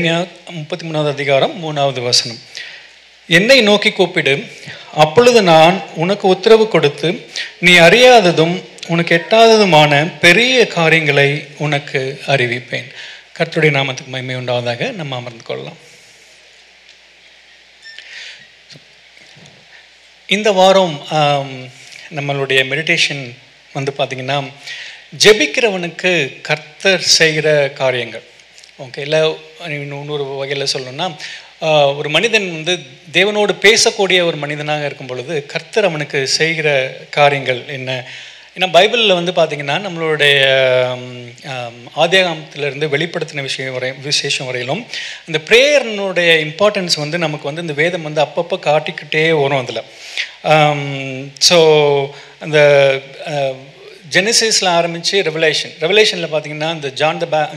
எரேமியா 33வது அதிகாரம் 3வது வசனம். என்னை நோக்கி கூப்பிடு, அப்பொழுது நான் உனக்கு உத்தரவு கொடுத்து நீ அறியாததும் உனக்கு எட்டாததுமான பெரிய காரியங்களை உனக்கு அறிவிப்பேன். கர்த்தருடைய நாமத்துக்கு மகிமை உண்டாவதாக. நம்ம அமர்ந்து கொள்ளலாம். இந்த வாரம் நம்மளுடைய மெடிடேஷன் வந்து பார்த்திங்கன்னா, ஜெபிக்கிறவனுக்கு கர்த்தர் செய்கிற காரியங்கள். ஓகே, இல்லை இன்னொரு வகையில் சொல்லணும்னா, ஒரு மனிதன் வந்து தேவனோடு பேசக்கூடிய ஒரு மனிதனாக இருக்கும் பொழுது கர்த்தர் அவனுக்கு செய்கிற காரியங்கள் என்ன? ஏன்னா பைபிளில் வந்து பார்த்திங்கன்னா, நம்மளுடைய ஆதியாகமத்திலிருந்து வெளிப்படுத்தின விசேஷம் வரையிலும் இந்த ப்ரேயர்னுடைய இம்பார்ட்டன்ஸ் வந்து நமக்கு வந்து இந்த வேதம் வந்து அப்பப்போ காட்டிக்கிட்டே வரும். அதில் ஸோ அந்த ஜெனசிஸில் ஆரம்பித்து ரெவலேஷனில் பார்த்திங்கன்னா, இந்த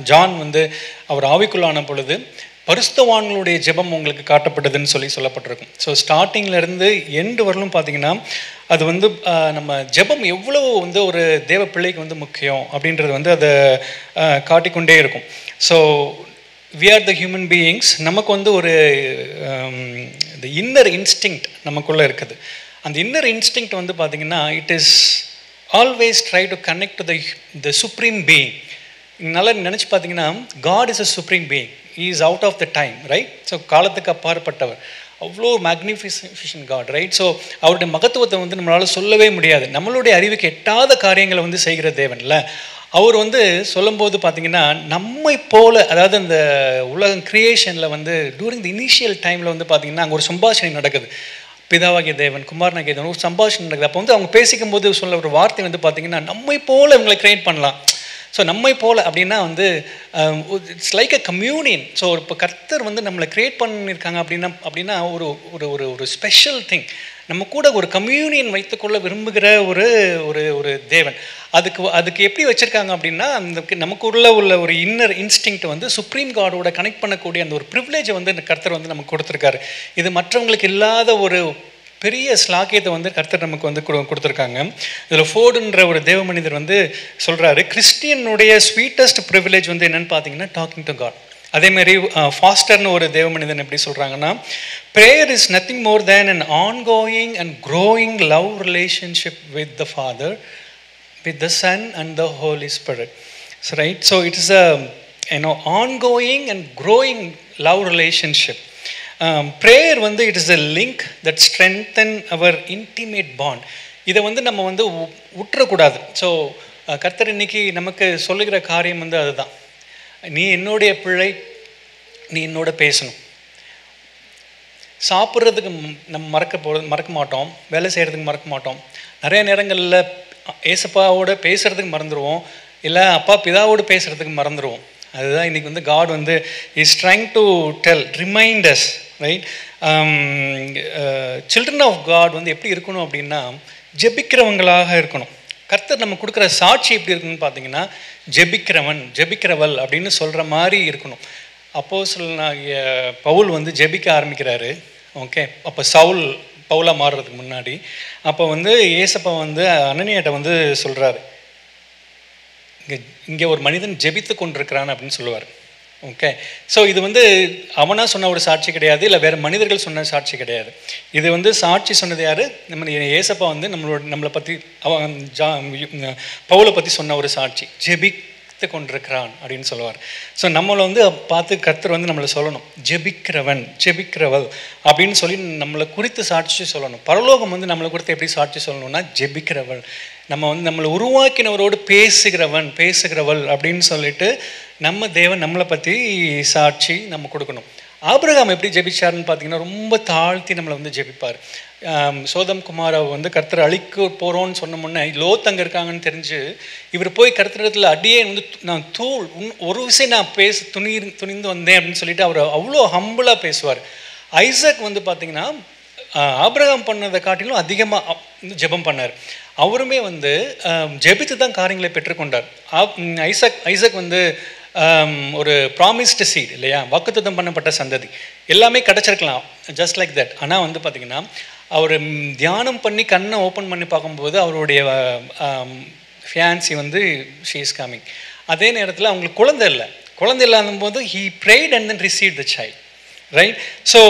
ஜான் வந்து அவர் ஆவிக்குள்ளான பொழுது பரிசுத்தவான்களுடைய ஜெபம் உங்களுக்கு காட்டப்பட்டதுன்னு சொல்லப்பட்டிருக்கும். ஸோ ஸ்டார்டிங்லேருந்து எண்டு வரலும் பார்த்திங்கன்னா, அது வந்து நம்ம ஜெபம் எவ்வளோ வந்து ஒரு தேவ பிள்ளைக்கு வந்து முக்கியம் அப்படின்றது வந்து அதை காட்டிக்கொண்டே இருக்கும். So we are the human beings. நமக்கு வந்து ஒரு இந்த இன்னர் இன்ஸ்டிங்க்ட் நமக்குள்ளே இருக்குது. அந்த இன்னர் இன்ஸ்டிங்க்ட் வந்து பார்த்திங்கன்னா, it is always try to connect to the supreme being. நல்லா நினச்சி பார்த்தீங்கன்னா, God is a supreme being. He is out of the time, right? So காலத்துக்கு அப்பாற்பட்டவர், அவ்வளோ மேக்னிஃபிஷன் காட், ரைட்? ஸோ அவருடைய மகத்துவத்தை வந்து நம்மளால் சொல்லவே முடியாது. நம்மளுடைய அறிவுக்கு எட்டாத காரியங்களை வந்து செய்கிற தேவன்ல அவர் வந்து சொல்லும்போது பார்த்திங்கன்னா, நம்மை போல, அதாவது அந்த உலகம் கிரியேஷனில் வந்து டூரிங் தி இனிஷியல் டைமில் வந்து பார்த்திங்கன்னா, அங்கே ஒரு சம்பாஷணை நடக்குது. பிதாவாகிய தேவன், குமாரனாகிய தேவன், ஒரு சம்பாஷணை நடக்குது. அப்போ வந்து அவங்க பேசிக்கும் போது சொல்ல ஒரு வார்த்தை வந்து பார்த்திங்கன்னா, நம்மை போல இவங்களை கிரியேட் பண்ணலாம். ஸோ நம்மை போல் அப்படின்னா வந்து it's like a communion. So இப்போ கர்த்தர் வந்து நம்மளை க்ரியேட் பண்ணியிருக்காங்க அப்படின்னா ஒரு ஒரு ஒரு ஒரு ஸ்பெஷல் திங். நம்ம கூட ஒரு கம்யூனியன் வைத்துக்கொள்ள விரும்புகிற ஒரு ஒரு ஒரு தேவன். அதுக்கு எப்படி வச்சுருக்காங்க அப்படின்னா, அந்த நமக்குள்ள உள்ள ஒரு இன்னர் இன்ஸ்டிங்க்ட் வந்து சுப்ரீம் காடோட கனெக்ட் பண்ணக்கூடிய அந்த ஒரு ப்ரிவிலேஜை வந்து இந்த கர்த்தர் வந்து நமக்கு கொடுத்துருக்காரு. இது மற்றவங்களுக்கு இல்லாத ஒரு பெரிய ஸ்லாக்கியத்தை வந்து கர்த்தர் நமக்கு வந்து கொடுத்துருக்காங்க. இதில் ஃபோர்டுன்ற ஒரு தேவ மனிதர் வந்து சொல்கிறாரு, கிறிஸ்டியனுடைய ஸ்வீட்டஸ்ட் ப்ரிவிலேஜ் வந்து என்னென்னு பார்த்தீங்கன்னா, டாக்கிங் டு காட். அதேமாதிரி ஃபாஸ்டர்னு ஒரு தேவ மனிதன் எப்படி சொல்கிறாங்கன்னா, prayer is nothing more than an ongoing and growing love relationship with the Father, with the Son and the Holy Spirit, right? So it is a ongoing and growing love relationship. Prayer வந்து it is a link that strengthen our intimate bond. இதை வந்து நம்ம வந்து விட்டுறக்கூடாது. So கர்த்தர் இன்னைக்கு நமக்கு சொல்லுகிற காரியம் வந்து அதுதான். நீ என்னுடைய பிள்ளை, நீ என்னோட பேசணும். சாப்பிட்றதுக்கு நம்ம மறக்க மாட்டோம், வேலை செய்கிறதுக்கு மறக்க மாட்டோம். நிறைய நேரங்களில் ஏசப்பாவோட பேசுகிறதுக்கு மறந்துடுவோம், இல்லை அப்பா பிதாவோடு பேசுகிறதுக்கு மறந்துடுவோம். அதுதான் இன்றைக்கி வந்து காட் வந்து is trying to remind us, right? Children of God வந்து எப்படி இருக்கணும் அப்படின்னா, ஜெபிக்கிறவங்களாக இருக்கணும். கர்த்தர் நம்ம கொடுக்குற சாட்சி எப்படி இருக்கணும்னு பார்த்தீங்கன்னா, ஜெபிக்கிறவள் அப்படின்னு சொல்கிற மாதிரி இருக்கணும். அப்போஸ்தலனாகிய பவுல் வந்து ஜெபிக்க ஆரம்பிக்கிறாரு. ஓகே, அப்போ பவுலாக மாறுறதுக்கு முன்னாடி அப்போ வந்து ஏசப்பா வந்து அனனியாட்ட வந்து சொல்கிறாரு, இங்கே ஒரு மனிதன் ஜெபித்து கொண்டிருக்கிறான் அப்படின்னு சொல்லுவார். ஓகே, ஸோ இது வந்து அவனாக சொன்ன ஒரு சாட்சி கிடையாது, இல்லை வேறு மனிதர்கள் சொன்ன சாட்சி கிடையாது. இது வந்து சாட்சி சொன்னது யார்? ஏசப்பா வந்து நம்மளை பற்றி பவுலை பற்றி சொன்ன ஒரு சாட்சி, ஜெபித்து கொண்டிருக்கிறான் அப்படின்னு சொல்லுவார். ஸோ நம்மளை வந்து பார்த்து கர்த்தர் வந்து நம்மளை சொல்லணும், ஜெபிக்கிறவள் அப்படின்னு சொல்லி நம்மளை குறித்து சாட்சி சொல்லணும். பரலோகம் வந்து நம்மளை குறித்து எப்படி சாட்சி சொல்லணும்னா, ஜெபிக்கிறவள், நம்ம வந்து நம்மளை உருவாக்கினவரோடு பேசுகிறவள் அப்படின்னு சொல்லிட்டு நம்ம தேவன் நம்மளை பற்றி சாட்சி நம்ம கொடுக்கணும். ஆபிரகாம் எப்படி ஜெபிச்சாருன்னு பார்த்தீங்கன்னா, ரொம்ப தாழ்த்தி நம்மளை வந்து ஜெபிப்பார். சோதம் குமாரை வந்து கர்த்தர் அழிக்க போகிறோன்னு சொன்ன முன்னே லோத் அங்கே இருக்காங்கன்னு தெரிஞ்சு இவர் போய் கர்த்தரிடத்தில் அடியே வந்து நான் ஒரு விஷயம் நான் துணிந்து வந்தேன் அப்படின்னு சொல்லிட்டு அவர் அவ்வளோ ஹம்பிளாக பேசுவார். ஐசக் வந்து பார்த்திங்கன்னா ஆபிரகாம் பண்ணதை காட்டிலும் அதிகமாக ஜெபம் பண்ணார். அவருமே வந்து ஜெபித்து தான் காரியங்களை பெற்றுக்கொண்டார். ஐசக் வந்து ஒரு ப்ராமிஸ்டு சீட் இல்லையா, வாக்குத்தத்தம் பண்ணப்பட்ட சந்ததி, எல்லாமே கிடச்சிருக்கலாம் ஜஸ்ட் லைக் தட். ஆனால் வந்து பார்த்திங்கன்னா அவர் தியானம் பண்ணி கண்ணை ஓப்பன் பண்ணி பார்க்கும்போது அவருடைய ஃபியான்சி வந்து ஷீ இஸ் கமிங். அதே நேரத்தில் அவங்களுக்கு குழந்தை இல்லை, குழந்தை இல்லாத போது he prayed and then received the child, right? So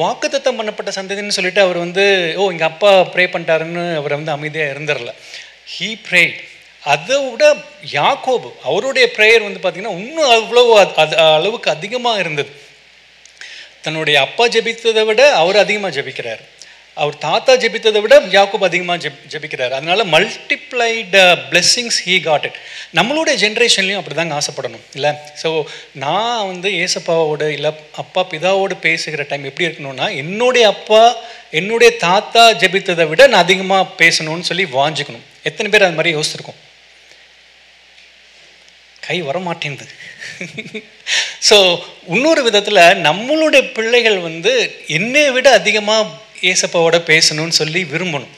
வாக்குத்தத்தம் பண்ணப்பட்ட சந்ததின்னு சொல்லிட்டு அவர் வந்து எங்கள் அப்பா ப்ரே பண்ணிட்டாருன்னு அவர் வந்து அமைதியாக இருந்துடல. he prayed. அதை விட யாக்கோபு அவருடைய ப்ரேயர் வந்து பார்த்திங்கன்னா இன்னும் அவ்வளோ அளவுக்கு அதிகமாக இருந்தது. தன்னுடைய அப்பா ஜெபித்ததை விட அவர் அதிகமாக ஜெபிக்கிறார். அவர் தாத்தா ஜெபித்ததை விட யாக்கோபு அதிகமாக ஜெபிக்கிறார். அதனால multiplied blessings he got it. நம்மளுடைய ஜென்ரேஷன்லையும் அப்படி தாங்க ஆசைப்படணும் இல்லை? ஸோ நான் வந்து ஏசப்பாவோட இல்லை அப்பா பிதாவோடு பேசுகிற டைம் எப்படி இருக்கணும்னா, என்னுடைய அப்பா என்னுடைய தாத்தா ஜெபித்ததை விட நான் அதிகமாக பேசணும்னு சொல்லி வாஞ்சிக்கணும். எத்தனை பேர் அது மாதிரி யோசிச்சிருக்கோம்? கை வர மாட்டேங்குது. ஸோ இன்னொரு விதத்தில் நம்மளுடைய பிள்ளைகள் வந்து என்னை விட அதிகமாக ஏசப்பாவோட பேசணும்னு சொல்லி விரும்பணும்.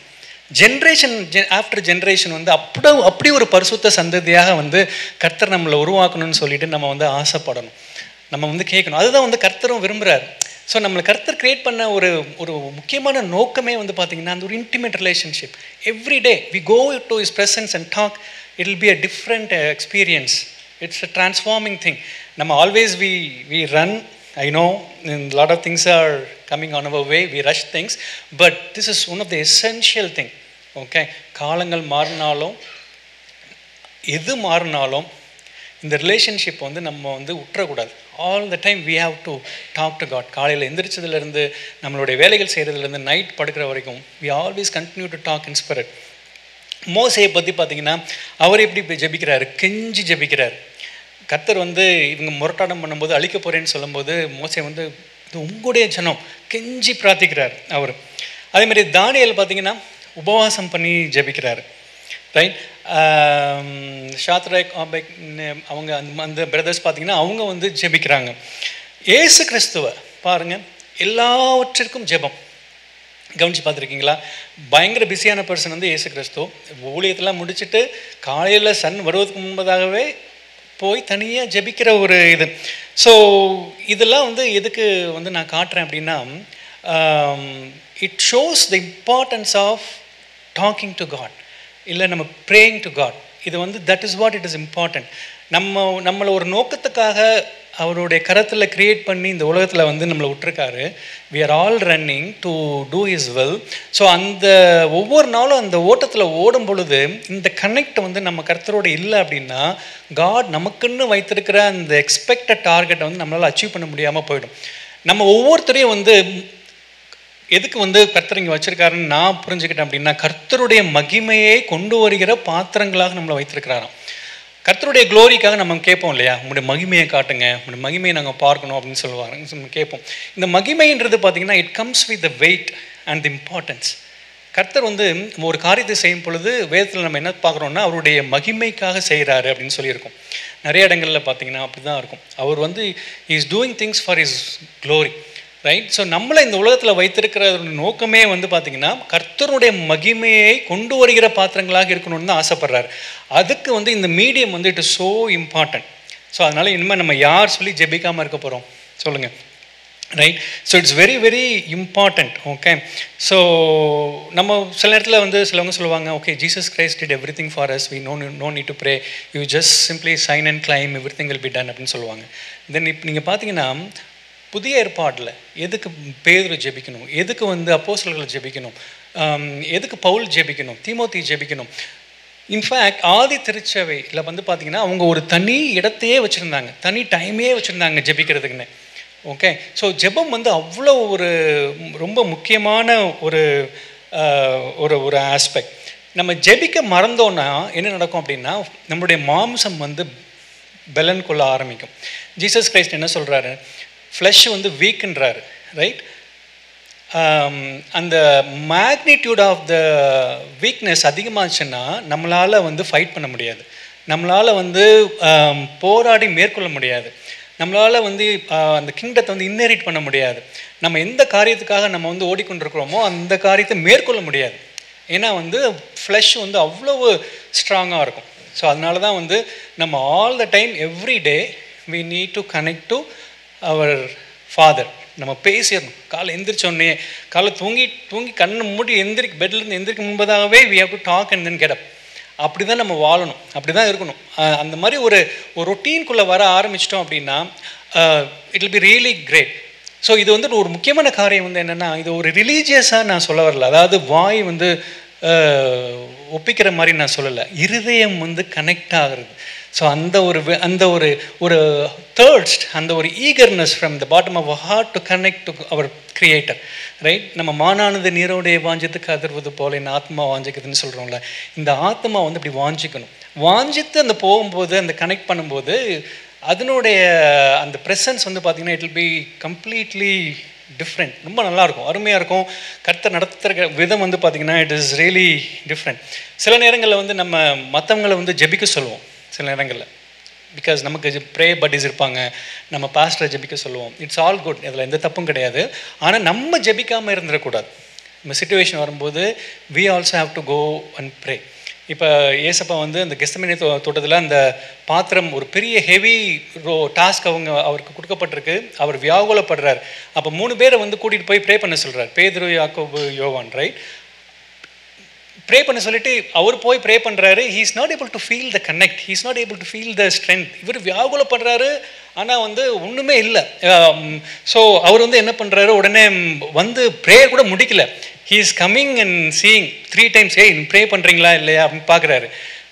ஜென்ரேஷன் ஆஃப்டர் ஜென்ரேஷன் வந்து அப்படி ஒரு பரிசுத்த சந்ததியாக வந்து கர்த்தர் நம்மளை உருவாக்கணும்னு சொல்லிட்டு நம்ம வந்து ஆசைப்படணும், நம்ம வந்து கேட்கணும். அதுதான் வந்து கர்த்தரும் விரும்புகிறார். ஸோ நம்மளை கர்த்தர் கிரியேட் பண்ண ஒரு முக்கியமான நோக்கமே வந்து பார்த்திங்கன்னா அந்த ஒரு intimate relationship. Every day we go to his presence and talk, it will be a different experience. It's a transforming thing. Nama always we run, I know a lot of things are coming on our way, we rush things, but this is one of the essential thing. Okay, காலங்கள் மாறினாலும் எது மாறினாலும் இந்த relationship வந்து நம்ம வந்து விட்டுறக்கூடாது. All the time we have to talk to God. காலையில் எந்திரிச்சதுலேருந்து நம்மளுடைய வேலைகள் செய்கிறதுலேருந்து நைட் படுக்கிற வரைக்கும் we always continue to talk in spirit. மோசையை பற்றி பார்த்தீங்கன்னா அவர் எப்படி ஜெபிக்கிறாரு, கெஞ்சி ஜெபிக்கிறார். கர்த்தர் வந்து இவங்க முரட்டாட்டம் பண்ணும்போது அழிக்க போகிறேன்னு சொல்லும்போது மோசை வந்து இது உங்களுடைய ஜனம் கெஞ்சி பிரார்த்திக்கிறார் அவர். அதேமாதிரி தானியேல் பார்த்தீங்கன்னா உபவாசம் பண்ணி ஜெபிக்கிறார், ரைட்? ஷாத்ராக் ஆபேக் அவங்க அந்த பிரதர்ஸ் பார்த்தீங்கன்னா அவங்க வந்து ஜெபிக்கிறாங்க. ஏசு கிறிஸ்துவை பாருங்கள், எல்லாவற்றிற்கும் ஜெபம். கவனித்து பார்த்துருக்கீங்களா? பயங்கர பிஸியான பர்சன் வந்து ஏசு கிறிஸ்து. ஊழியத்தெல்லாம் முடிச்சுட்டு காலையில் சன் வருவதற்கு முன்பதாகவே போய் தனியாக ஜெபிக்கிற ஒரு இது. ஸோ இதெல்லாம் வந்து எதுக்கு வந்து நான் காட்டுறேன் அப்படின்னா, it shows the importance of talking to God, இல்லை நம்ம ப்ரேயிங் டு காட். இது வந்து that is what it is important. நம்மளை ஒரு நோக்கத்துக்காக அவருடைய கரத்தில் க்ரியேட் பண்ணி இந்த உலகத்தில் வந்து நம்மளை விட்டுருக்காரு. We are all running to do his will. So அந்த ஒவ்வொரு நாளும் அந்த ஓட்டத்தில் ஓடும் பொழுது இந்த கனெக்ட் வந்து நம்ம கர்த்தரோடு இல்லை அப்படின்னா காட் நமக்குன்னு வைத்திருக்கிற அந்த எக்ஸ்பெக்டட் டார்கெட்டை வந்து நம்மளால் அச்சீவ் பண்ண முடியாமல் போயிடும். நம்ம ஒவ்வொருத்தரையும் வந்து எதுக்கு வந்து கர்த்தர் இங்கே வச்சுருக்காருன்னு நான் புரிஞ்சுக்கிட்டேன் அப்படின்னா, கர்த்தருடைய மகிமையை கொண்டு வருகிற பாத்திரங்களாக நம்மளை வைத்திருக்கிறாராம். கர்த்தருடைய க்ளோரிக்காக நம்ம கேட்போம் இல்லையா, உங்களுடைய மகிமையை காட்டுங்க, உங்களுடைய மகிமையை நாங்கள் பார்க்கணும் அப்படின்னு சொல்லுவாங்க, கேட்போம். இந்த மகிமைன்றது பார்த்திங்கன்னா it comes with the weight and the importance. கர்த்தர் வந்து ஒரு காரியத்தை செய்யும் பொழுது வேதத்தில் நம்ம என்ன பார்க்குறோன்னா அவருடைய மகிமைக்காக செய்கிறாரு அப்படின்னு சொல்லியிருக்கோம். நிறைய இடங்களில் பார்த்திங்கன்னா அப்படி தான் இருக்கும். அவர் வந்து is doing things for is glory, right? So நம்மளை இந்த உலகத்தில் வைத்திருக்கிற நோக்கமே வந்து பார்த்திங்கன்னா கர்த்தருடைய மகிமையை கொண்டு வருகிற பாத்திரங்களாக இருக்கணும்னு தான் ஆசைப்படுறாரு. அதுக்கு வந்து இந்த மீடியம் வந்து it is so important. So அதனால் இனிமேல் நம்ம யார் சொல்லி ஜெபிக்காமல் இருக்க போகிறோம் சொல்லுங்கள், right? So it's very very important. Okay, so நம்ம சில நேரத்தில் வந்து சிலவங்க சொல்லுவாங்க, okay Jesus Christ did everything for us, we no need to pray, you just simply sign and claim everything will be done அப்படின்னு சொல்லுவாங்க. தென் இப்போ நீங்கள் பார்த்தீங்கன்னா புதிய ஏற்பாட்டில் எதுக்கு பேதுரு ஜெபிக்கணும், எதுக்கு வந்து அப்போஸ்தலர்கள் ஜெபிக்கணும், எதுக்கு பவுல் ஜெபிக்கணும், தீமோத்தி ஜெபிக்கணும்? இன்ஃபேக்ட் ஆதி திருச்சபையில் வந்து பார்த்திங்கன்னா அவங்க ஒரு தனி இடத்தையே வச்சுருந்தாங்க, தனி டைமே வச்சுருந்தாங்க ஜெபிக்கிறதுக்குன்னு. ஓகே, ஸோ ஜெபம் வந்து அவ்வளோ ஒரு ரொம்ப முக்கியமான ஒரு ஒரு ஆஸ்பெக்ட். நம்ம ஜெபிக்க மறந்தோன்னா என்ன நடக்கும் அப்படின்னா நம்மளுடைய மாம்சம் வந்து பலன் கொள்ள ஆரம்பிக்கும். ஜீசஸ் கிரைஸ்ட் என்ன சொல்கிறாரு, ஃப்ளஷ் வந்து வீக்குன்றாரு, ரைட்? அந்த மேக்னிடியூட் ஆஃப் த வீக்னஸ் அதிகமாச்சுன்னா நம்மளால் வந்து ஃபைட் பண்ண முடியாது, நம்மளால் வந்து போராடி மேற்கொள்ள முடியாது, நம்மளால் வந்து அந்த கிங்டத்தை வந்து இன்னெரிட் பண்ண முடியாது. நம்ம எந்த காரியத்துக்காக நம்ம வந்து ஓடிக்கொண்டிருக்கிறோமோ அந்த காரியத்தை மேற்கொள்ள முடியாது. ஏன்னா வந்து ஃப்ளஷ் வந்து அவ்வளவு ஸ்ட்ராங்காக இருக்கும். ஸோ அதனால தான் வந்து நம்ம all the time every day we need to connect to our father. நம்ம பேசிடணும். காலை எந்திரிச்சோடனே, காலை தூங்கி கண்ணை மூடி பெட்லேருந்து எந்திரிக்க முன்பதாகவே we have to talk and then get up. அப்படி தான் நம்ம வாழணும், அப்படி தான் இருக்கணும். அந்த மாதிரி ஒரு ரொட்டீன்குள்ளே வர ஆரம்பிச்சிட்டோம் அப்படின்னா it will be really great. So இது வந்து ஒரு முக்கியமான காரியம் வந்து என்னென்னா, இது ஒரு ரிலீஜியஸாக நான் சொல்ல வரல, அதாவது வாய் வந்து ஒப்பிக்கிற மாதிரி நான் சொல்லலை, இருதயம் வந்து கனெக்ட் ஆகிறது. ஸோ அந்த ஒரு தேர்ஸ்ட், அந்த ஒரு eagerness from the bottom of heart to connect to our creator, right? நம்ம மானானது நீரோடைய வாஞ்சத்துக்கு அதிர்வது போல என் ஆத்மா வாஞ்சிக்குதுன்னு சொல்கிறோம்ல, இந்த ஆத்மா வந்து இப்படி வாஞ்சிக்கணும். வாஞ்சித்து அந்த போகும்போது, அந்த கனெக்ட் பண்ணும்போது அதனுடைய அந்த ப்ரெசன்ஸ் வந்து பார்த்திங்கன்னா it will be completely different. ரொம்ப நல்லாயிருக்கும், அருமையாக இருக்கும். கர்த்தர் நடத்துகிற விதம் வந்து பார்த்திங்கன்னா இட் இஸ் ரியலி டிஃப்ரெண்ட். சில நேரங்களில் வந்து நம்ம மற்றவங்களை வந்து ஜெபிக்க சொல்லுவோம், சில நேரங்களில் பிகாஸ் நமக்கு ப்ரே பட்டிஸ் இருப்பாங்க, நம்ம பாஸ்டரை ஜெபிக்க சொல்லுவோம். இட்ஸ் ஆல் குட், இதில் எந்த தப்பும் கிடையாது. ஆனால் நம்ம ஜெபிக்காமல் இருந்துடக்கூடாது. நம்ம சிச்சுவேஷன் வரும்போது we also have to go and pray. இப்போ ஏசப்பா வந்து அந்த கெத்செமனே தோட்டத்தில் அந்த பாத்திரம் ஒரு பெரிய ஹெவி டாஸ்க் அவருக்கு கொடுக்கப்பட்டிருக்கு, அவர் வியாகுலப்படுறார். அப்போ 3 பேரை வந்து கூட்டிகிட்டு போய் ப்ரே பண்ண சொல்கிறார், பேதுரு, யாக்கோபு, யோவான், ரைட்? ப்ரே பண்ண சொல்லிட்டு அவர் போய் ப்ரே பண்ணுறாரு. He is not able to feel the connect, he is not able to feel the strength. இவர் வியாகுலப்படுறாரு, ஆனால் வந்து ஒன்றுமே இல்லை. ஸோ அவர் வந்து என்ன பண்ணுறாரு, உடனே வந்து ப்ரேயர் கூட முடிக்கல, he is coming and seeing 3 times, pray பண்ணுறீங்களா இல்லையா அப்படின்னு பார்க்குறாரு.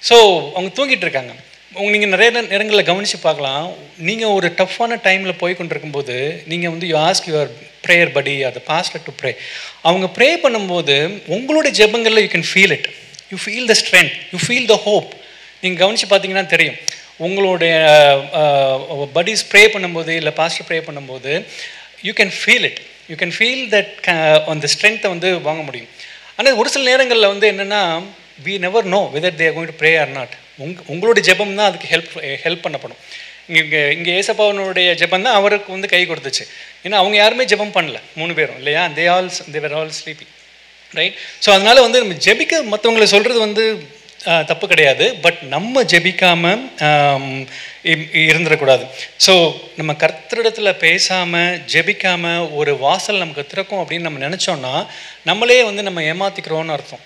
ஸோ அவங்க தூங்கிட்டு இருக்காங்க. நீங்கள் நிறைய நேரங்களில் கவனித்து பார்க்கலாம், நீங்கள் ஒரு டஃப்பான டைமில் போய் கொண்டிருக்கும்போது நீங்கள் வந்து you ask your prayer buddy or the pastor to pray. அவங்க ப்ரே பண்ணும்போது உங்களுடைய ஜெபங்களில் you can feel it, you feel the strength, you feel the hope. நீங்கள் கவனித்து பார்த்தீங்கன்னா தெரியும், உங்களுடைய படீஸ் ப்ரே பண்ணும்போது இல்லை பாஸ்டர் ப்ரே பண்ணும்போது you can feel it, you can feel that அந்த ஸ்ட்ரென்த்தை வந்து வாங்க முடியும். ஆனால் ஒரு சில நேரங்களில் வந்து என்னென்னா we never know whether they are going to pray or not. உங்களுடைய ஜெபம் தான் அதுக்கு ஹெல்ப் பண்ணப்படும். இங்கே ஏசப்பாவனுடைய ஜெபம் தான் அவருக்கு வந்து கை கொடுத்துச்சு. ஏன்னா அவங்க யாருமே ஜெபம் பண்ணல, 3 பேரும் இல்லையா, they were all sleeping, right? So அதனால் வந்து நம்ம ஜெபிக்க மற்றவங்களை சொல்கிறது வந்து தப்பு கிடையாது, பட் நம்ம ஜெபிக்காமல் இருந்துடக்கூடாது. ஸோ நம்ம கர்த்தரிடத்தில் பேசாமல் ஜெபிக்காமல் ஒரு வாசல் நமக்கு திறக்கும் அப்படின்னு நம்ம நினச்சோன்னா நம்மளே வந்து நம்ம ஏமாற்றிக்கிறோன்னு அர்த்தம்.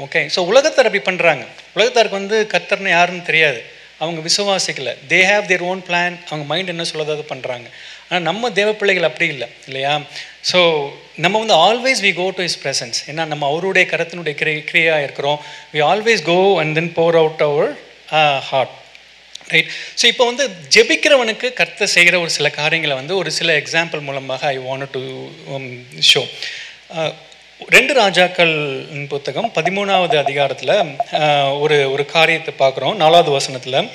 ஓகே, ஸோ உலகத்தார் அப்படி பண்ணுறாங்க. உலகத்தாருக்கு வந்து கர்த்தர்னு யாருன்னு தெரியாது, அவங்க விசுவாசிக்கல, they have their own plan, அவங்க மைண்ட் என்ன சொல்லதாவது பண்ணுறாங்க. ஆனால் நம்ம தேவ பிள்ளைகள் அப்படி இல்லை இல்லையா? ஸோ நம்ம வந்து always we go to his presence. ஏன்னா நம்ம அவருடைய கரத்தினுடைய கிரியாக இருக்கிறோம். We always go and then pour out our heart, right? So இப்போ வந்து ஜெபிக்கிறவனுக்கு கர்த்தர் செய்கிற ஒரு சில காரியங்களை வந்து ஒரு சில எக்ஸாம்பிள் மூலமாக ஐ வாண்ட் டு ஷோ. 2 ராஜாக்கள் புத்தகம் 13வது அதிகாரத்தில் ஒரு காரியத்தை பார்க்குறோம். 4வது வசனத்தில்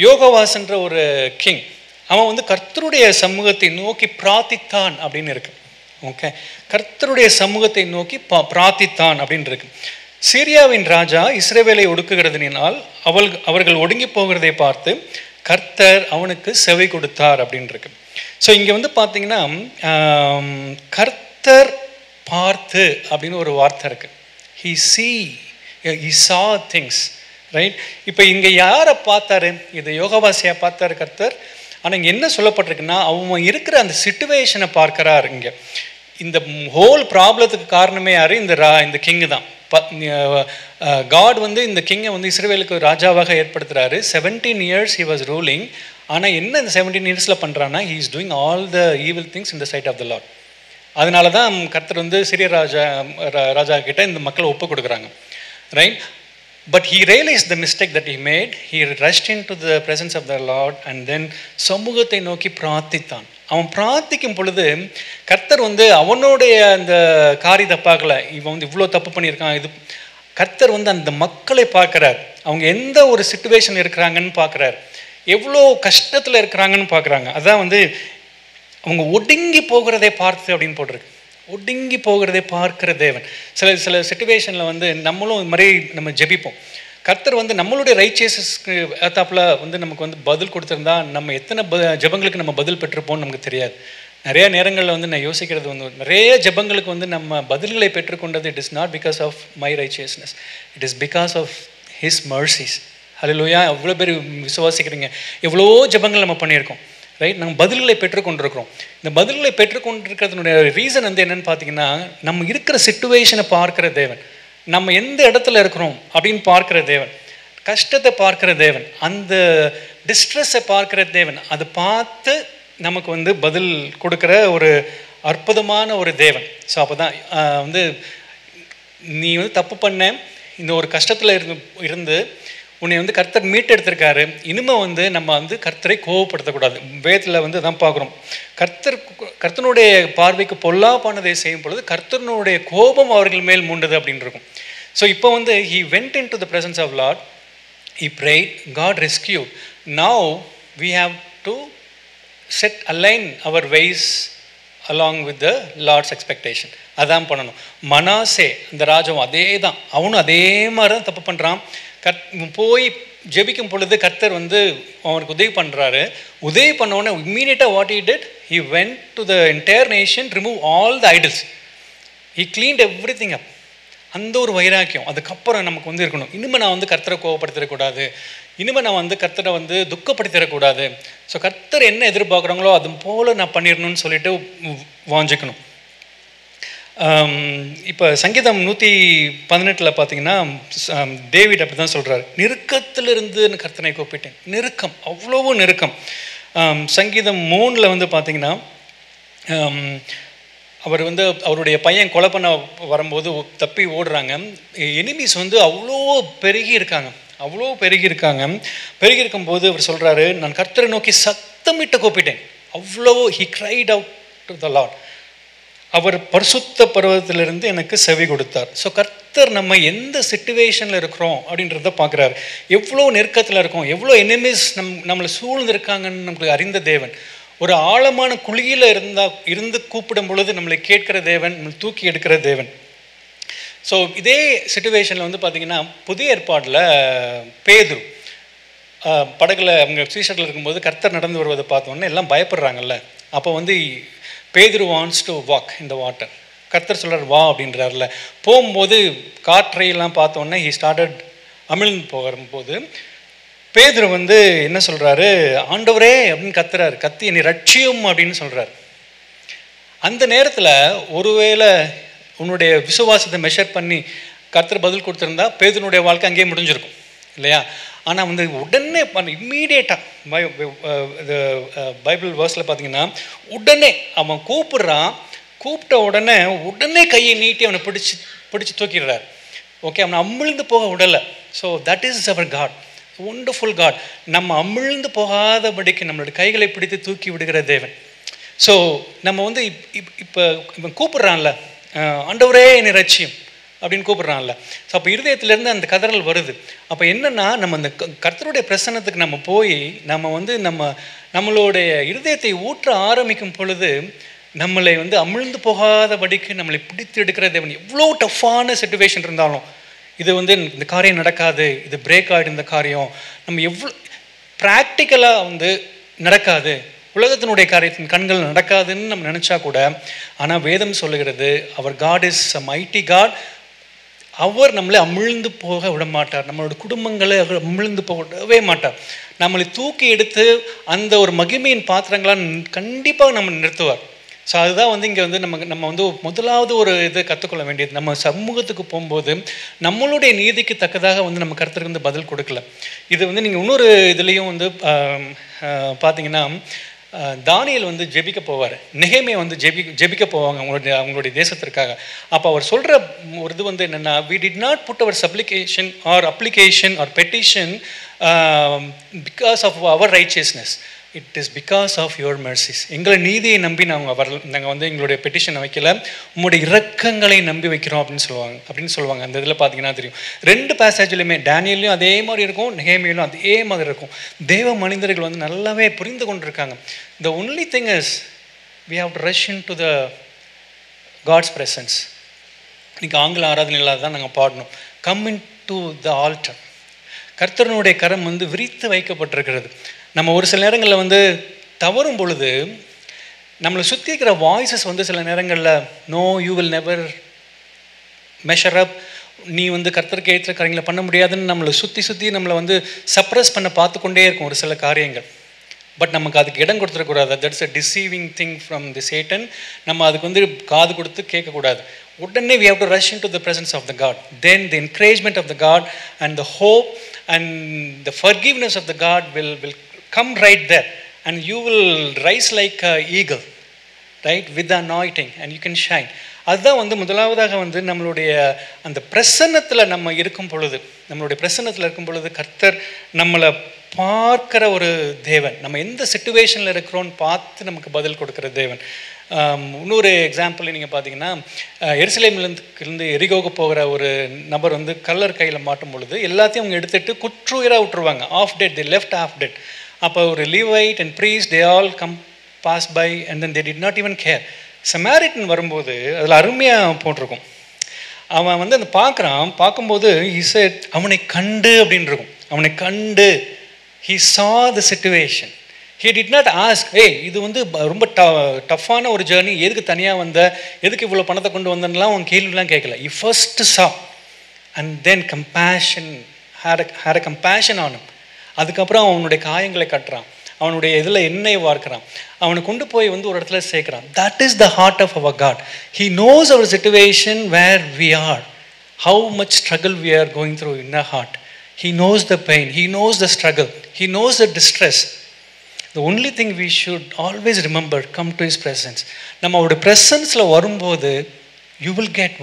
யோகவாசன்ற ஒரு கிங், அவன் வந்து கர்த்தருடைய சமூகத்தை நோக்கி பிரார்த்தித்தான் அப்படின்னு இருக்கு. ஓகே, கர்த்தருடைய சமூகத்தை நோக்கி பிரார்த்தித்தான் அப்படின்னு இருக்கு. சீரியாவின் ராஜா இஸ்ரவேலை ஒடுக்குகிறதுனால் அவர்கள் ஒடுங்கி போகிறதை பார்த்து கர்த்தர் அவனுக்கு செவி கொடுத்தார் அப்படின்னு இருக்கு. ஸோ இங்கே வந்து பார்த்தீங்கன்னா கர்த்தர் பார்த்து அப்படின்னு ஒரு வார்த்தை இருக்கு. he saw things, right? இப்போ இங்கே யாரை பார்த்தாரு? இது யோகவாசியா பார்த்தாரு கர்த்தர். ஆனால் இங்கே என்ன சொல்லப்பட்டிருக்குன்னா, அவன் இருக்கிற அந்த சிச்சுவேஷனை பார்க்கிறார். இங்கே இந்த ஹோல் ப்ராப்ளத்துக்கு காரணமே யாரு? இந்த கிங்கு தான். காட் வந்து இந்த கிங்கை வந்து இஸ்ரவேலுக்கு ராஜாவாக ஏற்படுத்துறாரு. 17 years he was ruling. ஆனால் என்ன இந்த 17 yearsல பண்ணுறான்னா, he is doing all the evil things in the sight of the Lord. அதனால தான் கர்த்தர் வந்து சிறிய ராஜா கிட்ட இந்த மக்களை ஒப்பு கொடுக்குறாங்க, right? But he realized the mistake that he made. He rushed into the presence of the Lord and then சமூகத்தை நோக்கி பிரார்த்தித்தான். அவன் பிரார்த்திக்கும் பொழுது கர்த்தர் வந்து அவனுடைய அந்த காரியத்தை பார்க்கல, இவன் வந்து இவ்வளோ தப்பு பண்ணியிருக்கான். இது கர்த்தர் வந்து அந்த மக்களை பார்க்குறார், அவங்க எந்த ஒரு சிச்சுவேஷன் இருக்கிறாங்கன்னு பார்க்குறாரு, எவ்வளோ கஷ்டத்தில் இருக்கிறாங்கன்னு பார்க்குறாங்க. அதான் வந்து அவங்க ஒடுங்கி போகிறதை பார்த்து அப்படின்னு போட்டிருக்கு. ஒடுங்கி போகிறதை பார்க்கிற தேவன். சில சிச்சுவேஷனில் வந்து நம்மளும் இது மாதிரி நம்ம ஜெபிப்போம். கர்த்தர் வந்து நம்மளுடைய ரைச்சியஸஸ்க்கு ஏத்தாப்புல வந்து நமக்கு வந்து பதில் கொடுத்துருந்தா நம்ம எத்தனை ஜெபங்களுக்கு நம்ம பதில் பெற்றிருப்போம்னு நமக்கு தெரியாது. நிறைய நேரங்களில் வந்து நான் யோசிக்கிறது வந்து நிறைய ஜெபங்களுக்கு வந்து நம்ம பதில்களை பெற்றுக்கொண்டது it is not because of my righteousness, it is because of his mercies. Hallelujah! எவ்வளோ பேர் விசுவாசிக்கிறீங்க? எவ்வளோ ஜெபங்கள் நம்ம பண்ணியிருக்கோம், ரைட்? நம்ம பதில்களை பெற்றுக்கொண்டிருக்கிறோம். இந்த பதில்களை பெற்றுக்கொண்டிருக்கிறதுனுடைய ரீசன் வந்து என்னென்னு பார்த்தீங்கன்னா, நம்ம இருக்கிற சிச்சுவேஷனை பார்க்குற தேவன், நம்ம எந்த இடத்துல இருக்கிறோம் அப்படின்னு பார்க்குற தேவன். கஷ்டத்தை பார்க்குற தேவன், அந்த டிஸ்ட்ரெஸ்ஸை பார்க்குற தேவன், அதை பார்த்து நமக்கு வந்து பதில் கொடுக்குற ஒரு அற்புதமான ஒரு தேவன். ஸோ அப்போ தான் வந்து நீ வந்து தப்பு பண்ண, இந்த ஒரு கஷ்டத்தில் இருந்து உன்னை வந்து கர்த்தர் மீட்டெடுத்திருக்காரு. இனிமேல் வந்து நம்ம வந்து கர்த்தரை கோவப்படுத்தக்கூடாது. வேதத்தில் வந்து தான் பார்க்குறோம், கர்த்தனுடைய பார்வைக்கு பொல்லாப்பானதை செய்யும் பொழுது கர்த்தனுடைய கோபம் அவர்கள் மேல் மூண்டது அப்படின்னு இருக்கும். ஸோ இப்போ வந்து he went into the presence of Lord, he prayed, God rescued. Now we have to align our ways along with the Lord's expectation. அதான் பண்ணணும். மனாசே அந்த ராஜாவும் அதே தான், அவனும் அதே மாதிரி தான் தப்பு பண்ணுறான். போய் ஜெபிக்கும் பொழுது கர்த்தர் வந்து அவனுக்கு உதவி பண்ணுறாரு. உதவி பண்ணோன்னே இம்மீடியட்டாக what he did, he went to the entire nation, remove all the idols, he cleaned everything up. அந்த ஒரு வைராக்கியம் அதுக்கப்புறம் நமக்கு வந்து இருக்கணும். இனிமேல் நான் வந்து கர்த்தரை கோவப்படுத்திடக்கூடாது, இனிமேல் நான் வந்து கர்த்தரை வந்து துக்கப்படுத்திடக்கூடாது. ஸோ கர்த்தர் என்ன எதிர்பார்க்குறாங்களோ அது போல் நான் பண்ணிடணும்னு சொல்லிட்டு வாஞ்சிக்கணும். இப்போ சங்கீதம் 118 பார்த்தீங்கன்னா டேவிட் அப்படி தான் சொல்கிறார், நெருக்கத்திலிருந்து கர்த்தனை கூப்பிட்டேன். நெருக்கம், அவ்வளோ நெருக்கம். சங்கீதம் 3 வந்து பார்த்தீங்கன்னா அவர் வந்து அவருடைய பையன் கொலை பண்ண வரும்போது தப்பி ஓடுறாங்க. எனிமீஸ் வந்து அவ்வளோ பெருகி இருக்காங்க. பெருகி இருக்கும்போது அவர் சொல்கிறாரு, நான் கர்த்தரை நோக்கி சத்தமிட்டு கூப்பிட்டேன். அவ்வளோ he cried out to the Lord. அவர் பரிசுத்த பர்வதத்திலிருந்து எனக்கு செவி கொடுத்தார். ஸோ கர்த்தர் நம்ம எந்த சிச்சுவேஷனில் இருக்கிறோம் அப்படின்றத பார்க்குறாரு. எவ்வளோ நெருக்கத்தில் இருக்கோம், எவ்வளோ எனிமீஸ் நம்மளை சூழ்ந்திருக்காங்கன்னு நம்மளுக்கு அறிந்த தேவன். ஒரு ஆழமான குழியில் இருந்து கூப்பிடும் பொழுது நம்மளை கேட்கிற தேவன், நம்மளை தூக்கி எடுக்கிற தேவன். ஸோ இதே சிச்சுவேஷனில் வந்து பார்த்திங்கன்னா புதிய ஏற்பாட்டில் பேதுரு படகுல அவங்க சீஷரில் இருக்கும்போது கர்த்தர் நடந்து வருவதை பார்த்தோன்னே எல்லாம் பயப்படுறாங்கல்ல. அப்போ வந்து பேதுரு wants to walk in the water. கர்த்தர் சொல்கிறார் வா அப்படின்றார்ல. போகும்போது காற்றையெல்லாம் பார்த்தோன்னே ஹி ஸ்டார்டட் அமிழ்ந்து போகும்போது பேதுரு வந்து என்ன சொல்கிறாரு, ஆண்டவரே அப்படின்னு கத்துறாரு. கத்தி என்னை ரட்சியும் அப்படின்னு சொல்கிறார். அந்த நேரத்தில் ஒருவேளை உன்னுடைய விசுவாசத்தை மெஷர் பண்ணி கர்த்தர் பதில் கொடுத்துருந்தா பேதுருனுடைய வாழ்க்கை அங்கேயே முடிஞ்சிருக்கும் இல்லையா? ஆனால் வந்து உடனே இம்மீடியட்டாக பைபிள் வேர்ஸில் பார்த்தீங்கன்னா உடனே அவன் கூப்பிட்ட உடனே கையை நீட்டி அவனை பிடிச்சி தூக்கிடுறார். ஓகே, அவனை அமிழ்ந்து போக விடலை. So that is our God, wonderful God. நம்ம அமிழ்ந்து போகாதபடிக்கு நம்மளுடைய கைகளை பிடித்து தூக்கி விடுகிற தேவன். ஸோ நம்ம வந்து இப்போ இவன் கூப்பிட்றான்ல, ஆண்டவரே என்னை ரட்சியும் அப்படின்னு கூப்பிட்றான்ல. ஸோ அப்போ இருதயத்திலேருந்து அந்த கதறல் வருது. அப்போ என்னென்னா நம்ம அந்த கர்த்தருடைய பிரசன்னத்துக்கு நம்ம போய் நம்ம வந்து நம்மளுடைய இருதயத்தை ஊற்ற ஆரம்பிக்கும் பொழுது நம்மளை வந்து அமிழ்ந்து போகாதபடிக்கு நம்மளை பிடித்து எடுக்கிற தேவன். எவ்வளோ டஃப்பான சிச்சுவேஷன் இருந்தாலும் இது வந்து இந்த காரியம் நடக்காது, இது பிரேக் ஆகிடும், இந்த காரியம் நம்ம எவ்வளோ ப்ராக்டிக்கலாக வந்து நடக்காது, உலகத்தினுடைய காரியத்தின் கண்கள் நடக்காதுன்னு நம்ம நினச்சா கூட, ஆனால் வேதம் சொல்லுகிறது அவர் God is a mighty God. அவர் நம்மளை அமிழ்ந்து போக விட மாட்டார். நம்மளோட குடும்பங்களை அவர் அமிழ்ந்து போக விடவே மாட்டார். நம்மளை தூக்கி எடுத்து அந்த ஒரு மகிமையின் பாத்திரங்களாக கண்டிப்பாக நம்ம நிறுத்துவார். ஸோ அதுதான் வந்து இங்கே வந்து நம்ம வந்து முதலாவது ஒரு இதை கற்றுக்கொள்ள வேண்டியது. நம்ம சமூகத்துக்கு போகும்போது நம்மளுடைய நீதிக்கு தக்கதாக வந்து நம்ம கர்த்தருக்கு வந்து பதில் கொடுக்கல. இது வந்து நீங்கள் இன்னொரு இதுலேயும் வந்து பார்த்தீங்கன்னா தானியேல் வந்து ஜெபிக்க போவார், நெகேமியா வந்து ஜெபிக்க போவாங்க அவங்களுடைய தேசத்திற்காக. அப்போ அவர் சொல்கிற ஒரு இது வந்து என்னென்னா, we did not put our supplication or application or petition because of our righteousness, it is because of your mercies. எங்களை நீதியை நம்பி நாங்கள் வந்து எங்களுடைய பெட்டிஷனை வைக்கல, உங்களுடைய இரக்கங்களை நம்பி வைக்கிறோம் அப்படின்னு சொல்லுவாங்க. அந்த இதில் பார்த்தீங்கன்னா தெரியும், 2 பேசேஜ்லையுமே டேனியல்லையும் அதே மாதிரி இருக்கும், நெகேமியாலும் அதே மாதிரி இருக்கும். தேவ மனிதர்கள் வந்து நல்லாவே புரிந்து கொண்டிருக்காங்க. The only thing is we have to rush into the God's presence. இன்னைக்கு ஆங்கில ஆராதனையில் தான் நாங்கள் பாடணும், come into the altar. கர்த்தருடைய கரம் வந்து விரித்து வைக்கப்பட்டிருக்கிறது. நம்ம ஒரு சில நேரங்களில் வந்து தவறும் பொழுது நம்மளை சுற்றி இருக்கிற வாய்ஸஸ் வந்து சில நேரங்களில் no you will never measure up, நீ வந்து கர்த்தருக்கு ஏற்ற காரியங்களை பண்ண முடியாதுன்னு நம்மளை சுற்றி நம்மளை வந்து சப்ரஸ் பண்ண பார்த்து கொண்டே இருக்கும் ஒரு சில காரியங்கள். பட் நமக்கு அதுக்கு இடம் கொடுத்துடக்கூடாது. That's a deceiving thing from the Satan. நம்ம அதுக்கு வந்து காது கொடுத்து கேட்கக்கூடாது. உடனே we have to rush into the presence of the God. Then the encouragement of the God and the hope and the forgiveness of the God will come right there, and you will rise like an eagle, right, with the anointing, and you can shine. அதுதான் வந்து முதலாவதாக வந்து நம்மளுடைய அந்த பிரசன்னத்தில் நம்ம இருக்கும் பொழுது, நம்மளுடைய பிரசன்னத்தில் இருக்கும் பொழுது கர்த்தர் நம்மளை பார்க்கிற ஒரு தேவன், நம்ம எந்த சிச்சுவேஷனில் இருக்கிறோன்னு பார்த்து நமக்கு பதில் கொடுக்குற தேவன். இன்னொரு எக்ஸாம்பிள் நீங்கள் பார்த்தீங்கன்னா, எருசலேமிலிருந்து எரிகோவுக்கு போகிற ஒரு நபர் வந்து கல்லர் கையில் மாட்டும் பொழுது எல்லாத்தையும் அவங்க எடுத்துகிட்டு குற்றுயிராக விட்டுருவாங்க. Half dead, they left half dead. அப்போ ஒரு Levite and priest they all come pass by and then they did not even care. Samaritan வரும்போது அதில் அருமையாக போட்டிருக்கும், அவன் வந்து அந்த பார்க்கும்போது he said, அவனை கண்டு அப்படின்னு இருக்கும், அவனை கண்டு. he saw the situation. he did not ask, hey இது வந்து ரொம்ப டஃப்பான ஒரு ஜேர்னி, எதுக்கு தனியாக வந்த, எதுக்கு இவ்வளோ பணத்தை கொண்டு வந்தேன்னுலாம் அவன் கேள்விலாம் கேட்கல. he first saw and then compassion, had a compassion on him. அதுக்கப்புறம் அவனுடைய காயங்களை கட்டுறான், அவனுடைய இதில் எண்ணெய் வார்க்கிறான், அவனை கொண்டு போய் வந்து ஒரு இடத்துல சேர்க்குறான். that is the heart of our God. he knows our situation, where we are, how much struggle we are going through in our heart. he knows the pain, he knows the struggle, he knows the distress. the only thing we should always remember, come to his presence. நம்ம அவருடைய ப்ரெசன்ஸில் வரும்போது you will get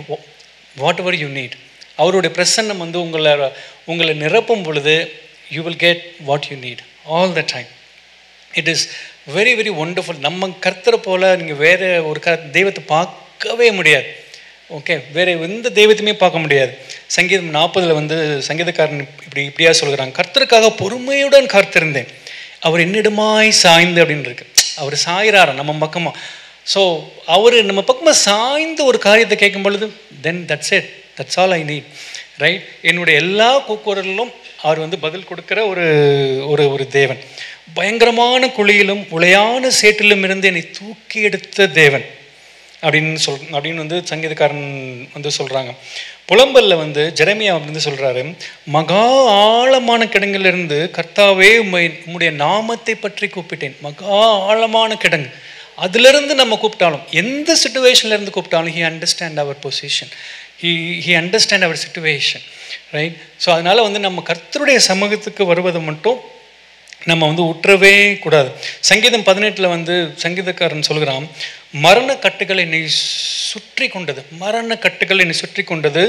whatever you need. அவருடைய பிரசன்னம் வந்து உங்களை நிரப்பும் பொழுது you will get what you need all the time. it is very very wonderful. நம்ம கர்த்தரை போல் நீங்கள் வேறு ஒரு தெய்வத்தை பார்க்கவே முடியாது. ஓகே, வேறு எந்த தெய்வத்தையுமே பார்க்க முடியாது. சங்கீதம் 40 வந்து சங்கீதக்காரன் இப்படியா சொல்கிறாங்க, கர்த்தருக்காக பொறுமையுடன் காத்திருந்தேன், அவர் என்னிடமாய் சாய்ந்து அப்படின்னு இருக்கு. அவர் சாயிறாரா நம்ம பக்கமாக. ஸோ அவர் நம்ம பக்கமாக சாய்ந்து ஒரு காரியத்தை கேட்கும் பொழுது then that's it, that's all I need, right. என்னுடைய எல்லா கூக்குரலிலும் அவர் வந்து பதில் கொடுக்குற ஒரு தேவன். பயங்கரமான குழியிலும் உளையான சேற்றிலும் இருந்து என்னை தூக்கி எடுத்த தேவன் அப்படின்னு வந்து சங்கீதக்காரன் வந்து சொல்கிறாங்க. புலம்பல்ல வந்து ஜெரமியா வந்து சொல்கிறாரு, மகா ஆழமான கிடங்கிலிருந்து கர்த்தாவே உம்முடைய நாமத்தை பற்றி கூப்பிட்டேன். மகா ஆழமான கிடங்கு, அதிலிருந்து நம்ம கூப்பிட்டாலும், எந்த சிச்சுவேஷன்லேருந்து கூப்பிட்டாலும் he understand our position, he understand our situation, right. So அதனால் வந்து நம்ம கர்த்தருடைய சமூகத்துக்கு வருவதை மட்டும் நம்ம வந்து உற்றவே கூடாது. சங்கீதம் 18 வந்து சங்கீதக்காரன் சொல்கிறான், மரண கட்டுகள் என்னை சுற்றி கொண்டது, மரண கட்டுகள் என்னை சுற்றி கொண்டது,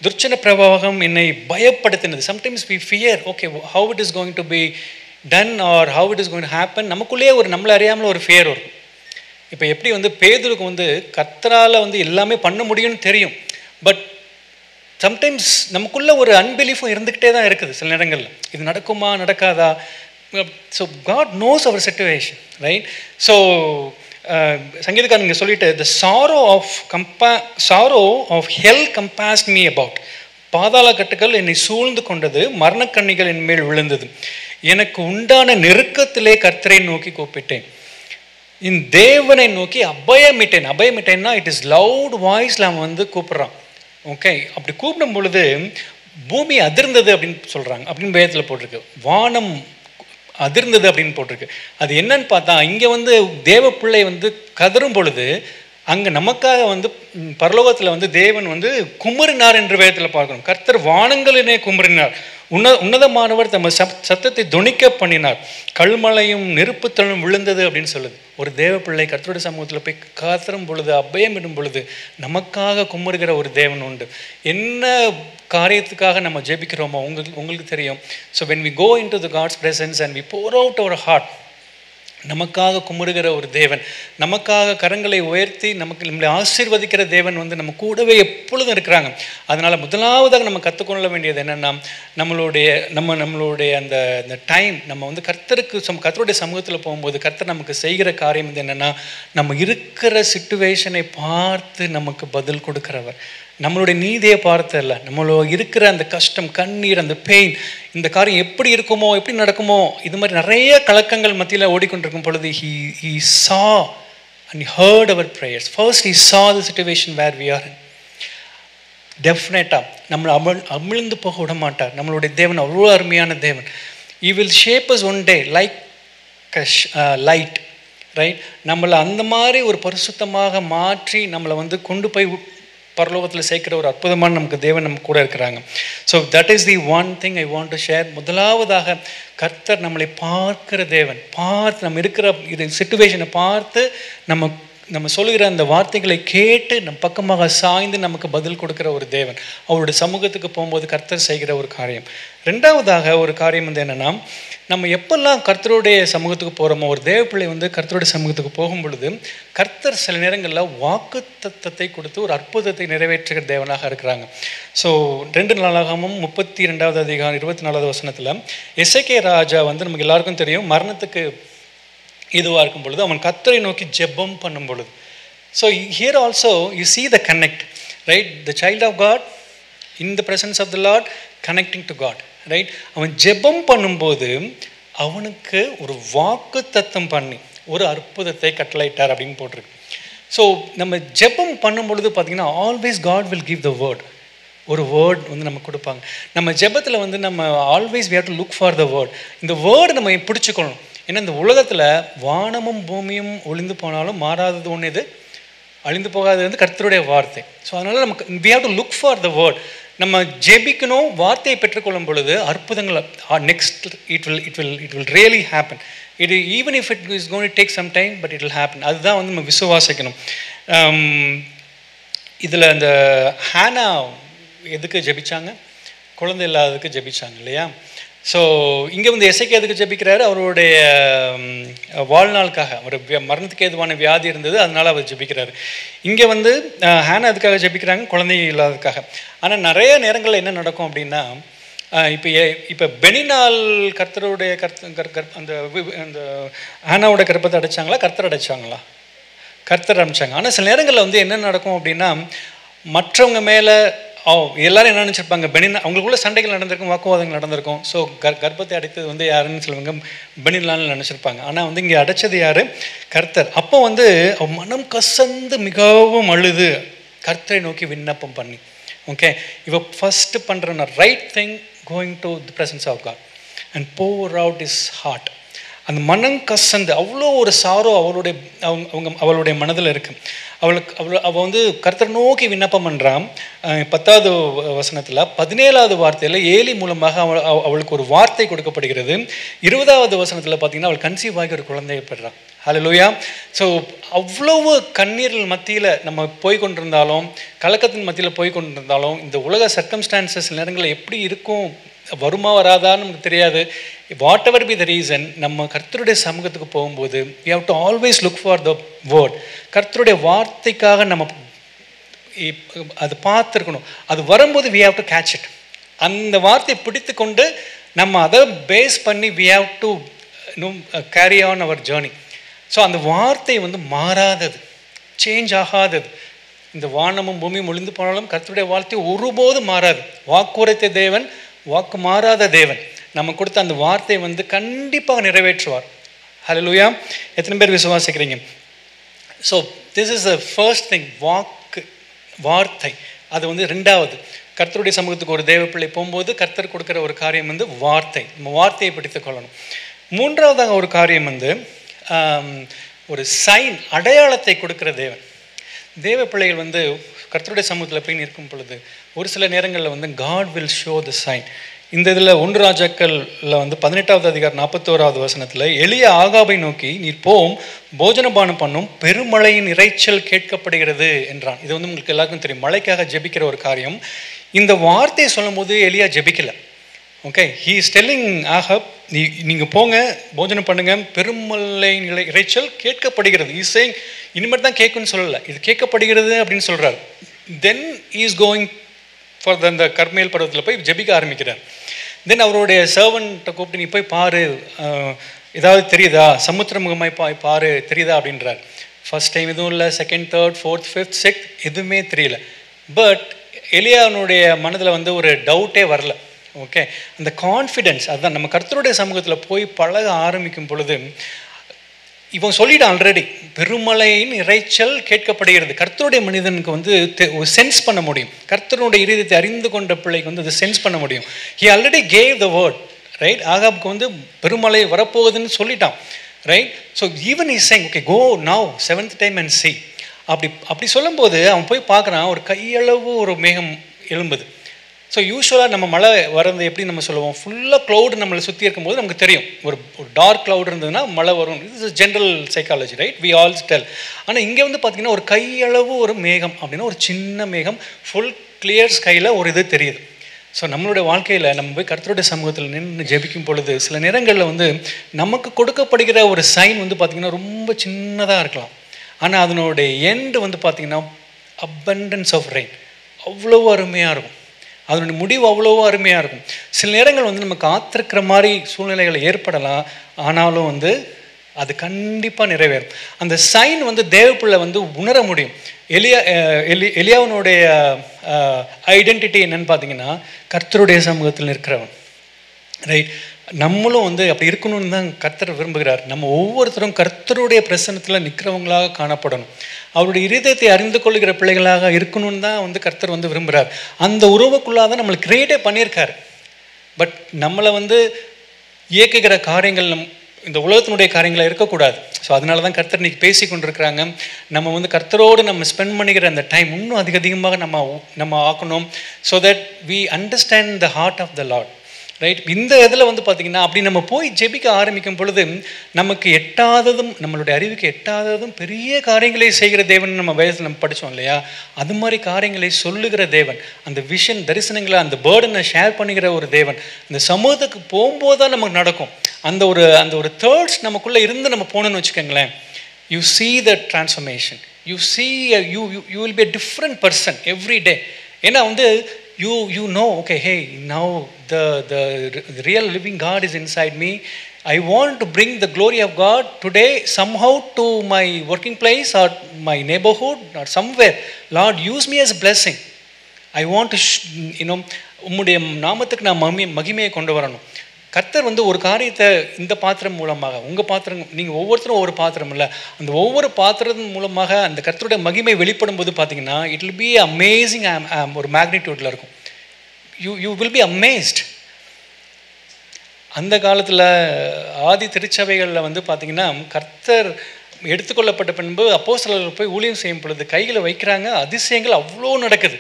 துர்ச்சன பிரவாகம் என்னை பயப்படுத்தினது. Sometimes we fear, okay, how it is going to be done or how it is going to happen. நமக்குள்ளேயே நம்மளை அறியாமல் ஒரு ஃபியர் வரும். இப்போ எப்படி வந்து பேதுருக்கு வந்து கர்த்தரால் வந்து எல்லாமே பண்ண முடியும்னு தெரியும், பட் சம்டைம்ஸ் நமக்குள்ளே ஒரு அன்பிலீஃபும் இருந்துக்கிட்டே தான் இருக்குது சில நேரங்களில். இது நடக்குமா நடக்காதா. So God knows our situation, right. So சங்கீதக்காரன் நீங்கள் சொல்லிட்டு, the sorrow of hell compassed me about. பாதாள கட்டுகள் என்னை சூழ்ந்து கொண்டது, மரணக்கண்ணிகள் என் மேல் விழுந்தது, எனக்கு உண்டான நெருக்கத்திலே கர்த்தரை நோக்கி கூப்பிட்டேன், என் தேவனை நோக்கி அபயமிட்டேன். அபயமிட்டேன்னா இட் இஸ் லவுட் வாய்ஸில் அவன் வந்து கூப்பிட்றான். ஓகே, அப்படி கூப்பிடும் பொழுது பூமி அதிர்ந்தது அப்படின்னு சொல்கிறாங்க, அப்படின்னு வேதத்தில் போட்டிருக்கு. வானம் அதிர்ந்தது அப்படின்னு போட்டிருக்கு. அது என்னன்னு பார்த்தா, இங்கே வந்து தேவ பிள்ளை வந்து கதரும் பொழுது அங்கே நமக்காக வந்து பரலோகத்தில் வந்து தேவன் வந்து குமரினார் என்று வேதத்தில் பார்க்கணும். கர்த்தர் வானங்களினே குமரினார், உன்னதமானவர் தம்ம சத்தத்தை துணிக்க பண்ணினார், கல்மலையும் நெருப்புத்தலும் விழுந்தது அப்படின்னு சொல்லுது. ஒரு தேவ பிள்ளை கர்த்தருடைய சமூகத்தில் போய் காத்திரும் பொழுது, அபயமிடும் பொழுது நமக்காக குமருகிற ஒரு தேவன் உண்டு. என்ன காரியத்துக்காக நம்ம ஜெபிக்கிறோமோ உங்களுக்கு தெரியும். So when we go into the God's presence and we pour out our heart, நமக்காக குமுறுகிற ஒரு தேவன், நமக்காக கரங்களை உயர்த்தி நம்மளை ஆசீர்வதிக்கிற தேவன் வந்து நம்ம கூடவே எப்பொழுதும் இருக்கிறாங்க. அதனால் முதலாவதாக நம்ம கற்றுக்கொள்ள வேண்டியது என்னென்னா, நம்மளுடைய அந்த டைம் நம்ம வந்து கர்த்தருடைய சமூகத்தில் போகும்போது கர்த்தர் நமக்கு செய்கிற காரியம் வந்து என்னென்னா, நம்ம இருக்கிற சிச்சுவேஷனை பார்த்து நமக்கு பதில் கொடுக்குறவர். நம்மளுடைய நீதியை பார்த்து இல்லை, நம்மளோட இருக்கிற அந்த கஷ்டம், கண்ணீர், அந்த பெயின், இந்த காரியம் எப்படி இருக்குமோ, எப்படி நடக்குமோ, இது மாதிரி நிறைய கலக்கங்கள் மத்தியில் ஓடிக்கொண்டிருக்கும் பொழுது he saw and he heard our prayers. First he saw the situation where we are in. டெஃபினட்டாக நம்மளை அமிழ்ந்து போக விட மாட்டார். நம்மளுடைய தேவன் அவ்வளோ அருமையான தேவன். he will shape us one day like a light, right. நம்மளை அந்த மாதிரி ஒரு பரிசுத்தமாக மாற்றி நம்மளை வந்து கொண்டு போய் பரலோகத்தில் சேர்க்கிற ஒரு அற்புதமான நமக்கு தேவன் நம்ம கூட இருக்கிறாங்க. So that is the one thing I want to share. முதலாவதாக கர்த்தர் நம்மளை பார்க்கிற தேவன். பார்த்து நம்ம இருக்கிற இது சிச்சுவேஷனை பார்த்து நம்ம சொல்லுகிற அந்த வார்த்தைகளை கேட்டு நம் பக்கமாக சாய்ந்து நமக்கு பதில் கொடுக்குற ஒரு தேவன். அவருடைய சமூகத்துக்கு போகும்போது கர்த்தர் செய்கிற ஒரு காரியம். ரெண்டாவதாக ஒரு காரியம் வந்து என்னென்னா, நம்ம எப்பெல்லாம் கர்த்தருடைய சமூகத்துக்கு போகிறோமோ, ஒரு தேவ பிள்ளை வந்து கர்த்தருடைய சமூகத்துக்கு போகும் பொழுது கர்த்தர் சில நேரங்களில் வாக்கு தத்தத்தை கொடுத்து ஒரு அற்புதத்தை நிறைவேற்றுகிற தேவனாக இருக்கிறாங்க. ஸோ 2 நாளாகமும் 32வது அதிகாரம் 24வது வசனத்தில் எசேக்கியா ராஜா வந்து நமக்கு எல்லாருக்கும் தெரியும், மரணத்துக்கு இதுவாக இருக்கும் பொழுது அவன் கர்த்தரை நோக்கி ஜெபம் பண்ணும் பொழுது. So here also you see the connect, right? The child of God in the presence of the Lord connecting to God, right? அவன் ஜெபம் பண்ணும்போது அவனுக்கு ஒரு வாக்கு தத்தம் பண்ணி ஒரு அற்புதத்தை கட்டளையிட்டார் அப்படின்னு போட்டிருக்கு. ஸோ நம்ம ஜெபம் பண்ணும் பொழுது பார்த்தீங்கன்னா always God will give the word. ஒரு வேர்ட் வந்து நம்ம கொடுப்பாங்க. நம்ம ஜெபத்தில் வந்து நம்ம ஆல்வேஸ் we have to look for the word. இந்த வேர்டு நம்ம பிடிச்சிக்கணும். ஏன்னா இந்த உலகத்தில் வானமும் பூமியும் ஒளிந்து போனாலும் மாறாதது ஒன்று இது, அழிந்து போகாதது வந்து கர்த்தருடைய வார்த்தை. ஸோ அதனால் நமக்கு we have to look for the word. நம்ம ஜெபிக்கணும், வார்த்தையை பெற்றுக்கொள்ளும் பொழுது அற்புதங்கள் next it will really happen. இது even if it is going to take some time, but it will happen. அதுதான் வந்து நம்ம விசுவாசிக்கணும். இதில் அந்த ஹானா எதுக்கு ஜெபிச்சாங்க? குழந்தை இல்லாததுக்கு ஜெபிச்சாங்க இல்லையா? ஸோ இங்கே வந்து எசேக்கியா எதுக்கு ஜெபிக்கிறாரு? அவருடைய வாழ்நாளுக்காக, ஒரு மரணத்துக்கு ஏதுவான வியாதி இருந்தது, அதனால அவர் ஜெபிக்கிறாரு. இங்கே வந்து ஹானா எதுக்காக ஜெபிக்கிறாங்க? குழந்தை இல்லாததுக்காக. ஆனால் நிறைய நேரங்களில் என்ன நடக்கும் அப்படின்னா, இப்போ பெனினால் கர்த்தருடைய அந்த ஹானாவோட கர்ப்பத்தை அடைச்சாங்களா, கர்த்தர் அடைச்சாங்களா? கர்த்தர் அடைச்சாங்க. ஆனால் சில நேரங்களில் வந்து என்ன நடக்கும் அப்படின்னா, மற்றவங்க மேலே எல்லாரும் என்ன நினச்சிருப்பாங்க, பெனின் அவங்களுக்குள்ள சண்டைகள் நடந்திருக்கும், வாக்குவாதங்கள் நடந்திருக்கும். ஸோ கர்ப்பத்தை அடைத்தது வந்து யாருன்னு சொல்லுவாங்க, பெனின்லான்னு நினச்சிருப்பாங்க. ஆனால் வந்து இங்கே அடைச்சது யார்? கர்த்தர். அப்போ வந்து அவன் மனம் கசந்து மிகவும் அழுது கர்த்தரை நோக்கி விண்ணப்பம் பண்ணி, ஓகே, இவ ஃபஸ்ட்டு பண்ணுற right thing, going to the presence of God and pour out his heart. அந்த மனம் கசந்து அவ்வளோ ஒரு சாரோ அவளுடைய மனதில் இருக்குது. அவள் வந்து கர்த்தர் நோக்கி விண்ணப்பம் பண்ணுறான். 10வது வசனத்தில் 17வது வார்த்தையில் ஏலி மூலமாக அவளுக்கு ஒரு வார்த்தை கொடுக்கப்படுகிறது. 20வது வசனத்தில் பார்த்தீங்கன்னா அவள் கன்சீவ் ஆகி ஒரு குழந்தையை பெறான். ஹல்லேலூயா. ஸோ அவ்வளவு கண்ணீரில் மத்தியில் நம்ம போய் கொண்டிருந்தாலும், கலக்கத்தின் மத்தியில் போய் கொண்டிருந்தாலும், இந்த உலக சர்க்கம்ஸ்டான்சஸ் நேரங்களில் எப்படி இருக்கும், வருமா வராதான்னு நமக்கு தெரியாது. What ever be the reason, நம்ம கர்த்தருடைய சமூகத்துக்கு போகும்போது we have to always look for the word. கர்த்தருடைய வார்த்தைக்காக நம்ம அது பார்த்துருக்கணும். அது வரும்போது we have to catch it. அந்த வார்த்தையை பிடித்து கொண்டு நம்ம அதை பேஸ் பண்ணி we have to carry on our journey. So அந்த வார்த்தை வந்து மாறாதது, சேஞ்ச் ஆகாதது. இந்த வானமும் பூமியும் ஒளிந்து போனாலும் கர்த்தருடைய வார்த்தை ஒருபோதும் மாறாது. வாக்குரைத்த தேவன், வாக்கு மாறாத தேவன். நம்ம கொடுத்த அந்த வார்த்தை வந்து கண்டிப்பாக நிறைவேற்றுவார். ஹல்லேலூயா. எத்தனை பேர் விசுவாசிக்கிறீங்க? So this is the first thing, வார்த்தை. அது வந்து ரெண்டாவது, கர்த்தருடைய சமூகத்துக்கு ஒரு தேவ பிள்ளை போகும்போது கர்த்தர் கொடுக்குற ஒரு காரியம் வந்து வார்த்தை. நம்ம வார்த்தையை பிடித்துக் கொள்ளணும். மூன்றாவதாக ஒரு காரியம் வந்து ஒரு சைன், அடையாளத்தை கொடுக்குற தேவன். தேவ பிள்ளைகள் வந்து கர்த்தருடைய சமூகத்தில் போய் நிற்கும் பொழுது ஒரு சில நேரங்களில் வந்து God will show the sign. இந்த இதில் 1 ராஜாக்களில் வந்து 18வது அதிகாரம் 41வது வசனத்தில் எலியா ஆகாபை நோக்கி, நீர் போம், போஜனபானம் பண்ணும், பெருமழையின் இறைச்சல் கேட்கப்படுகிறது என்றான். இது வந்து உங்களுக்கு எல்லாருக்கும் தெரியும், மழைக்காக ஜெபிக்கிற ஒரு காரியம். இந்த வார்த்தையை சொல்லும் போது எலியா ஜெபிக்கலை. ஓகே, ஹீ இஸ் டெல்லிங் ஆகாப், நீங்கள் போங்க, போஜனம் பண்ணுங்க, பெருமழையின் இறைச்சல் கேட்கப்படுகிறது. இஸ் சேயிங், இனிமேல் தான் கேட்குன்னு சொல்லலை, இது கேட்கப்படுகிறது அப்படின்னு சொல்கிறார். தென் இஸ் கோயிங் ஃபார் அந்த கர்மேல் பருவத்தில் போய் ஜெபிக்க ஆரம்பிக்கிறார். தென் அவருடைய சர்வன்ட்டை கூப்பிட்டு, நீ போய் பாரு, ஏதாவது தெரியுதா, சமுத்திரமுகமாய் பாரு, தெரியுதா அப்படின்றார். ஃபர்ஸ்ட் டைம் எதுவும் இல்லை, second, third, fourth, fifth, sixth எதுவுமே தெரியல. பட் எலியானுடைய மனதில் வந்து ஒரு டவுட்டே வரல. ஓகே, அந்த கான்ஃபிடென்ஸ், அதுதான் நம்ம கர்த்தருடைய சமூகத்தில் போய் பழக ஆரம்பிக்கும் பொழுது இவன் சொல்லிட்டான் ஆல்ரெடி, பெருமழையின் இறைச்சல் கேட்கப்படுகிறது. கர்த்தருடைய மனிதனுக்கு வந்து சென்ஸ் பண்ண முடியும். கர்த்தருடைய இருதயத்தை அறிந்து கொண்ட பிள்ளைக்கு வந்து அதை சென்ஸ் பண்ண முடியும். He already gave the word, right? ஆகாபுக்கு வந்து பெருமழை வரப்போகுதுன்னு சொல்லிட்டான், right? So even is saying, okay, go now 7th time and see. அப்படி அப்படி சொல்லும்போது அவன் போய் பார்க்குறான், ஒரு கையளவு ஒரு மேகம் எழும்புது. ஸோ யூஸ்வலாக நம்ம மழை வரது எப்படி நம்ம சொல்லுவோம், ஃபுல்லாக க்ளவுட் நம்மளை சுற்றி இருக்கும்போது நமக்கு தெரியும், ஒரு டார்க் க்ளவுட் இருந்ததுன்னா மழை வரும். இது general psychology, right? We all tell. ஆனால் இங்கே வந்து பார்த்திங்கன்னா ஒரு கையளவு ஒரு மேகம் அப்படின்னா ஒரு சின்ன மேகம், ஃபுல் கிளியர் ஸ்கையில் ஒரு இது தெரியுது. ஸோ நம்மளுடைய வாழ்க்கையில் நம்ம போய் கர்த்தருடைய சமூகத்தில் நின்று ஜெபிக்கும் பொழுது சில நேரங்களில் வந்து நமக்கு கொடுக்கப்படுகிற ஒரு சைன் வந்து பார்த்திங்கன்னா ரொம்ப சின்னதாக இருக்கலாம். ஆனால் அதனுடைய எண்டு வந்து பார்த்திங்கன்னா abundance ஆஃப் ரெயின் அவ்வளோ அருமையாக இருக்கும். அதனுடைய முடிவு அவ்வளோ அருமையாக இருக்கும். சில நேரங்கள் வந்து நம்ம காத்திருக்கிற மாதிரி சூழ்நிலைகள் ஏற்படலாம், ஆனாலும் வந்து அது கண்டிப்பாக நிறைவேறும். அந்த சைன் வந்து தேவப்பிள்ளை வந்து உணர முடியும். எலியாவனுடைய ஐடென்டிட்டி என்னன்னு பார்த்தீங்கன்னா கர்த்தருடைய சமூகத்தில் இருக்கிறவன், ரைட்? நம்மளும் வந்து அப்படி இருக்கணும்னு தான் கர்த்தர் விரும்புகிறார். நம்ம ஒவ்வொருத்தரும் கர்த்தருடைய பிரசன்னத்தில் நிற்கிறவங்களாக காணப்படணும். அவருடைய இருதயத்தை அறிந்து கொள்ளுகிற பிள்ளைகளாக இருக்கணும்னு தான் வந்து கர்த்தர் வந்து விரும்புகிறார். அந்த உறவுக்குள்ளாக தான் நம்மளை கிரியேட்டே பண்ணியிருக்காரு. பட் நம்மளை வந்து இயக்குகிற காரியங்கள் இந்த உலகத்தினுடைய காரியங்களாக இருக்கக்கூடாது. ஸோ அதனால தான் கர்த்தர் இன்றைக்கி பேசி கொண்டிருக்கிறாங்க. நம்ம வந்து கர்த்தரோடு நம்ம ஸ்பெண்ட் பண்ணிக்கிற அந்த டைம் இன்னும் அதிகமாக நம்ம ஆக்கணும். So that we understand the heart of the Lord, right? இந்த இதில் வந்து பார்த்திங்கன்னா அப்படி நம்ம போய் ஜெபிக்க ஆரம்பிக்கும் பொழுது நமக்கு எட்டாததும், நம்மளுடைய அறிவுக்கு எட்டாததும் பெரிய காரியங்களை செய்கிற தேவன் நம்ம வயசில் நம்ம படித்தோம் இல்லையா? அது மாதிரி காரியங்களை சொல்லுகிற தேவன், அந்த விஷன் தரிசனங்களை அந்த பேர்டனை ஷேர் பண்ணிக்கிற ஒரு தேவன் அந்த சமூகத்துக்கு போகும்போது தான் நமக்கு நடக்கும். அந்த ஒரு தேர்ட்ஸ் நமக்குள்ளே இருந்து நம்ம போகணுன்னு வச்சுக்கோங்களேன். You see the transformation, you see you will be a different person every day. ஏன்னா வந்து you know, okay, hey, now the real living God is inside me. I want to bring the glory of God today somehow to my working place or my neighborhood or somewhere. Lord, use me as a blessing. I want to உம்முடைய நாமத்துக்கு நான் மகிமையை கொண்டு வரணும். கர்த்தர் வந்து ஒரு காரியத்தை இந்த பாத்திரம் மூலமாக, உங்கள் பாத்திரம், நீங்கள் ஒவ்வொருத்தரும் ஒவ்வொரு பாத்திரம் இல்லை, அந்த ஒவ்வொரு பாத்திரத்தின் மூலமாக அந்த கர்த்தருடைய மகிமை வெளிப்படும் போது பார்த்தீங்கன்னா இட் வில் பி அமேசிங். ஒரு மேக்னிடியூடில் இருக்கும். You will be amazed. அந்த காலத்தில் ஆதி திருச்சபைகளில் வந்து பார்த்திங்கன்னா கர்த்தர் எடுத்துக்கொள்ளப்பட்ட பின்பு அப்போஸ்தலர்கள் போய் ஊழியம் செய்யும் பொழுது கைகளை வைக்கிறாங்க, அதிசயங்கள் அவ்வளோ நடக்குது.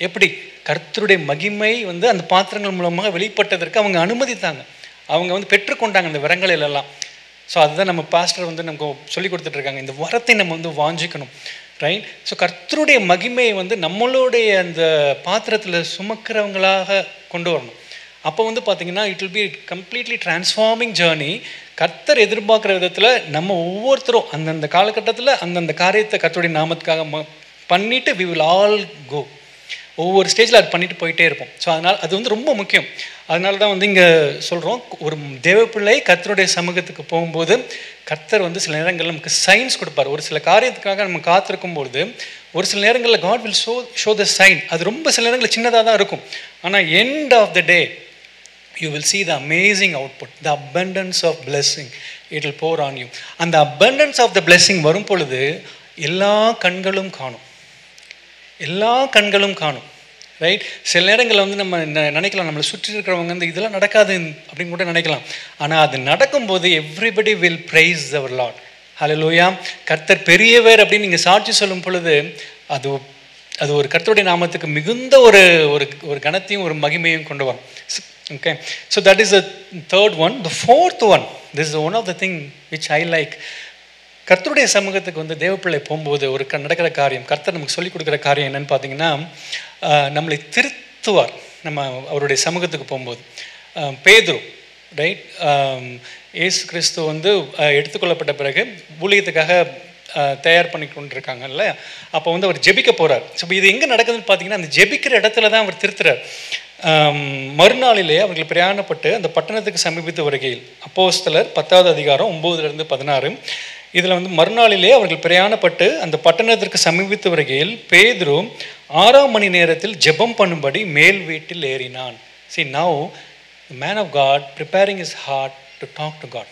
எப்படி? கர்த்தருடைய மகிமை வந்து அந்த பாத்திரங்கள் மூலமாக வெளிப்பட்டதற்கு அவங்க அனுமதித்தாங்க, அவங்க வந்து பெற்றுக்கொண்டாங்க அந்த வரங்களிலெல்லாம். ஸோ அதுதான் நம்ம பாஸ்டர் வந்து நமக்கு சொல்லி கொடுத்துட்ருக்காங்க. இந்த வரத்தை நம்ம வந்து வாஞ்சிக்கணும், ரைட்? ஸோ கர்த்தருடைய மகிமையை வந்து நம்மளுடைய அந்த பாத்திரத்தில் சுமக்கிறவங்களாக கொண்டு வரணும். அப்போ வந்து பார்த்திங்கன்னா it will be completely transforming journey. கர்த்தர் எதிர்பார்க்குற விதத்தில் நம்ம ஒவ்வொருத்தரும் அந்தந்த காலகட்டத்தில் அந்தந்த காரியத்தை கர்த்தருடைய நாமத்துக்காக பண்ணிவிட்டு வி வில் ஆல் கோ. ஒவ்வொரு ஸ்டேஜில் அது பண்ணிட்டு போயிட்டே இருப்போம். ஸோ அதனால் அது வந்து ரொம்ப முக்கியம். அதனால தான் வந்து இங்கே சொல்கிறோம், ஒரு தேவப்பிள்ளை கர்த்தருடைய சமூகத்துக்கு போகும்போது கர்த்தர் வந்து சில நேரங்களில் நமக்கு சைன்ஸ் கொடுப்பார். ஒரு சில காரியத்துக்காக நம்ம காத்திருக்கும் பொழுது ஒரு சில நேரங்களில் God will show the sign. அது ரொம்ப சில நேரங்களில் சின்னதாக தான் இருக்கும். ஆனால் end of the day you will see the amazing output, the abundance of blessing. It will pour on you. அந்த abundance of the blessing வரும் பொழுது எல்லா கண்களும் காணும், எல்லா கண்களும் காணும், ரைட்? சில நேரங்களில் வந்து நம்ம நினைக்கலாம், நம்மளை சுற்றி இருக்கிறவங்க வந்து இதெல்லாம் நடக்காது அப்படின்னு கூட நினைக்கலாம். ஆனால் அது நடக்கும்போது everybody will praise our Lord. ஹல்லேலூயா. கர்த்தர் பெரியவர் அப்படின்னு நீங்கள் சாட்சி சொல்லும் பொழுது அது ஒரு கர்த்தருடைய நாமத்துக்கு மிகுந்த ஒரு கனத்தையும் ஒரு மகிமையும் கொண்டு வரும். Okay, so that is the third one. The fourth one, this is one of the thing which I like. கர்த்தருடைய சமூகத்துக்கு வந்து தேவப்பிள்ளை போகும்போது ஒரு நடக்கிற காரியம், கர்த்தர் நமக்கு சொல்லிக் கொடுக்குற காரியம் என்னன்னு பார்த்தீங்கன்னா, நம்மளை திருத்துவார். நம்ம அவருடைய சமூகத்துக்கு போகும்போது பேதுரு, ரைட்? இயேசு கிறிஸ்து வந்து எடுத்துக்கொள்ளப்பட்ட பிறகு ஊழியத்துக்காக தயார் பண்ணி கொண்டிருக்காங்கல்ல, அப்போ வந்து அவர் ஜெபிக்க போகிறார். ஸோ இது எங்கே நடக்குதுன்னு பார்த்தீங்கன்னா அந்த ஜெபிக்கிற இடத்துல தான் அவர் திருத்துறார். மறுநாளிலே அவர்கள் பிரயாணப்பட்டு அந்த பட்டணத்துக்கு சமீபித்து வருகையில், அப்போஸ்தலர் 10வது அதிகாரம் 9-16, இதில் வந்து மறுநாளிலே அவர்கள் பிரயாணப்பட்டு அந்த பட்டணத்திற்கு சமீபித்து வருகையில் பேதுரு 6ஆம் மணி நேரத்தில் ஜெபம் பண்ணும்படி மேல் வீட்டில் ஏறினான். See, now the man of God preparing his heart to talk to God.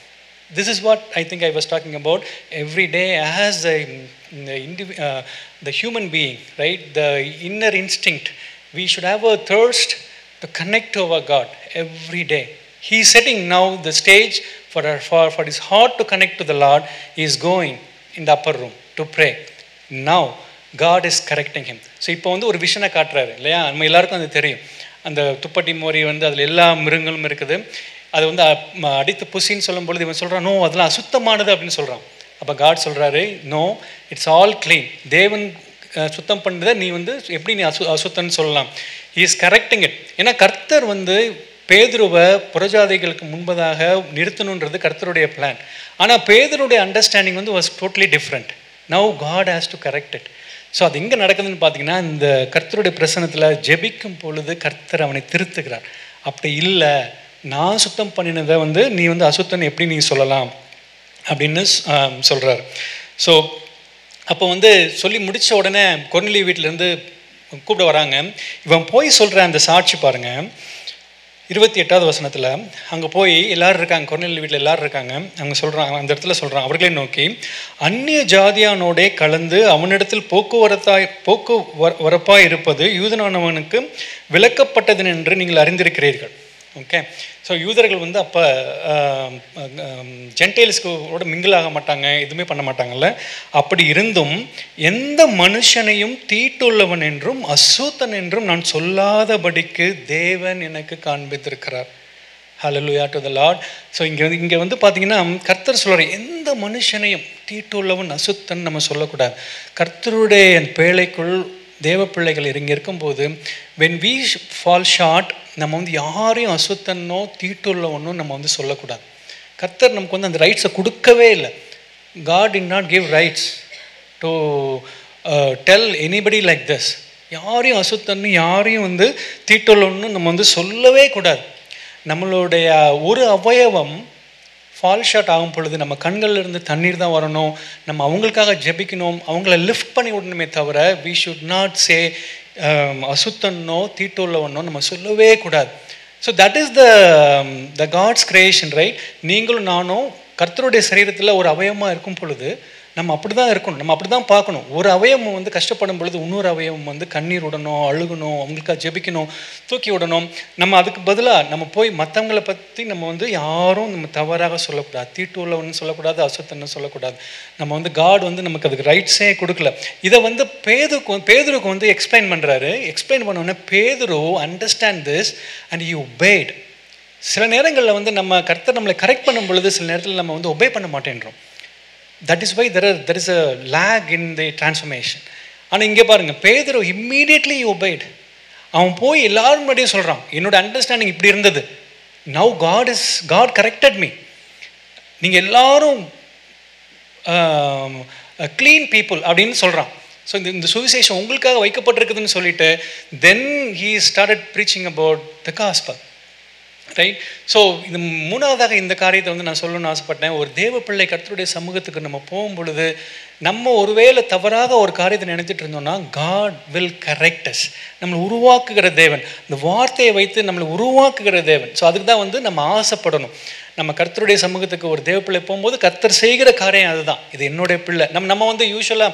This is what I think I was talking about. Every day as the human being, right? The inner instinct, we should have a thirst to connect to our God every day. He is setting now the stage for his heart to connect to the Lord. He is going in the upper room to pray. Now God is correcting him. So இப்போ வந்து ஒரு விஷனை காட்டுறாரு இல்லையா, நம்ம எல்லாருக்கும் அது தெரியும். அந்த துப்பட்டி மோரி வந்து அதில் எல்லா மிருகங்களும் இருக்குது. அது வந்து அடித்து புசின்னு சொல்லும் பொழுது இவன் சொல்கிறான், நோ அதெல்லாம் அசுத்தமானது அப்படின்னு சொல்கிறான். அப்போ காட் சொல்கிறாரு, நோ இட்ஸ் ஆல் க்ளீன். தேவன் சுத்தம் பண்ணுறதை நீ வந்து எப்படி நீ அசுத்தம்னு சொல்லலாம். He is correcting it. ஏன்னா கர்த்தர் வந்து பேதுருவை புறஜாதிகளுக்கு முன்பதாக நிறுத்தணுன்றது கர்த்தருடைய பிளான். ஆனால் பேதுருடைய அண்டர்ஸ்டாண்டிங் வந்து was totally different. Now God has to correct it. So அது எங்கே நடக்குதுன்னு பார்த்தீங்கன்னா, இந்த கர்த்தருடைய பிரசனத்தில் ஜெபிக்கும் பொழுது கர்த்தர் அவனை திருத்துகிறார். அப்படி இல்லை, நான் சுத்தம் பண்ணினதை வந்து நீ வந்து அசுத்தம் எப்படி நீ சொல்லலாம் அப்படின்னு சொல்கிறார். ஸோ அப்போ வந்து சொல்லி முடித்த உடனே கொர்நேலியு வீட்டிலேருந்து கூப்பிட வராங்க. இவன் போய் சொல்கிற அந்த சாட்சி பாருங்கள், 28வது வசனத்தில். அங்கே போய் எல்லோரும் இருக்காங்க, கொர்நேலியு வீட்டில் எல்லோரும் இருக்காங்க. அவங்க சொல்கிறாங்க, அந்த இடத்துல சொல்கிறான், அவர்களே நோக்கி, அந்நிய ஜாதியானோடே கலந்து அவனிடத்தில் போக்குவரப்பாக இருப்பது யூதனானவனுக்கு விலக்கப்பட்டது என்று நீங்கள் அறிந்திருக்கிறீர்கள். ஓகே. ஸோ யூதர்கள் வந்து அப்போ ஜென்டைல்ஸ்கோட மிங்கிள் ஆக மாட்டாங்க, எதுவுமே பண்ண மாட்டாங்கல்ல. அப்படி இருந்தும் எந்த மனுஷனையும் தீட்டுள்ளவன் என்றும் அசுத்தன் என்றும் நான் சொல்லாதபடிக்கு தேவன் எனக்கு காண்பித்திருக்கிறார். Hallelujah to the Lord. So இங்கே வந்து பார்த்தீங்கன்னா கர்த்தர் சொல்கிறார், எந்த மனுஷனையும் தீட்டுள்ளவன் அசுத்தன் நம்ம சொல்லக்கூடாது. கர்த்தருடைய பேழைக்குள் தேவ பிள்ளைகள் இங்கே இருக்கும்போது when we fall short, நம்ம வந்து யாரையும் அசுத்தனோ தீட்டுள்ளவனோ நம்ம வந்து சொல்லக்கூடாது. கர்த்தர் நமக்கு வந்து அந்த ரைட்ஸை கொடுக்கவே இல்லை. God did not give rights to tell anybody like this. யாரையும் அசுத்தன்னு யாரையும் வந்து தீட்டுள்ளவன்னு நம்ம வந்து சொல்லவே கூடாது. நம்மளுடைய ஒரு அவயவம் ஃபால் ஷாட் ஆகும் பொழுது நம்ம கண்கள்லேருந்து தண்ணீர் தான் வரணும். நம்ம அவங்களுக்காக ஜெபிக்கணும், அவங்கள லிஃப்ட் பண்ணி விடணுமே தவிர வி ஷுட் நாட் சே அசுத்தனோ தீட்டுள்ளவனோ நம்ம சொல்லவே கூடாது. So that is the God's creation, right? நீங்களும் நானும் கர்த்தருடைய சரீரத்தில் ஒரு அவயவமாக இருக்கும் பொழுது நம்ம அப்படி தான் இருக்கணும், நம்ம அப்படி தான் பார்க்கணும். ஒரு அவயவம் வந்து கஷ்டப்படும் பொழுது இன்னொரு அவயவம் வந்து கண்ணீர் விடணும், அழுகணும், அவங்களுக்காக ஜெபிக்கணும், தூக்கி விடணும். நம்ம அதுக்கு பதிலாக நம்ம போய் மற்றவங்களை பற்றி நம்ம வந்து யாரும் நம்ம தவறாக சொல்லக்கூடாது, தீட்டு உள்ளவன்னு சொல்லக்கூடாது, அசுத்தன்னு சொல்லக்கூடாது. நம்ம வந்து காட் வந்து நமக்கு அதுக்கு ரைட்ஸே கொடுக்கல. இதை வந்து பேதுருக்கு வந்து எக்ஸ்பிளைன் பண்ணுறாரு. எக்ஸ்பிளைன் பண்ணோன்னே பேதுரு understand this and you obeyed. சில நேரங்களில் வந்து நம்ம கர்த்தர் நம்மளை கரெக்ட் பண்ணும் பொழுது சில நேரத்தில் நம்ம வந்து ஒபே பண்ண மாட்டேன்றோம். That is why there is a lag in the transformation. ஆனால் இங்கே பாருங்கள், பேதுரு immediately obeyed. அவன் போய் எல்லாரும் முன்னாடியே சொல்கிறான், என்னோட அண்டர்ஸ்டாண்டிங் இப்படி இருந்தது, now God corrected me. நீங்கள் எல்லாரும் clean people அப்படின்னு சொல்கிறான். ஸோ இந்த சுவிசேஷம் உங்களுக்காக வைக்கப்பட்டிருக்குதுன்னு சொல்லிட்டு then he started preaching about the gospel. Right? So இது மூணாவதாக இந்த காரியத்தை வந்து நான் சொல்லணும்னு ஆசைப்பட்டேன். ஒரு தேவ பிள்ளை கர்த்தருடைய சமூகத்துக்கு நம்ம போகும் பொழுது நம்ம ஒருவேளை தவறாக ஒரு காரியத்தை நினைச்சிட்டு இருந்தோம்னா God will correct us. நம்மளை உருவாக்குகிற தேவன், இந்த வார்த்தையை வைத்து நம்மளை உருவாக்குகிற தேவன். ஸோ அதுக்கு தான் வந்து நம்ம ஆசைப்படணும். நம்ம கர்த்தருடைய சமூகத்துக்கு ஒரு தேவ பிள்ளை போகும்போது கர்த்தர் செய்கிற காரியம் அதுதான். இது என்னுடைய பிள்ளை. நம்ம வந்து யூஸ்வலாக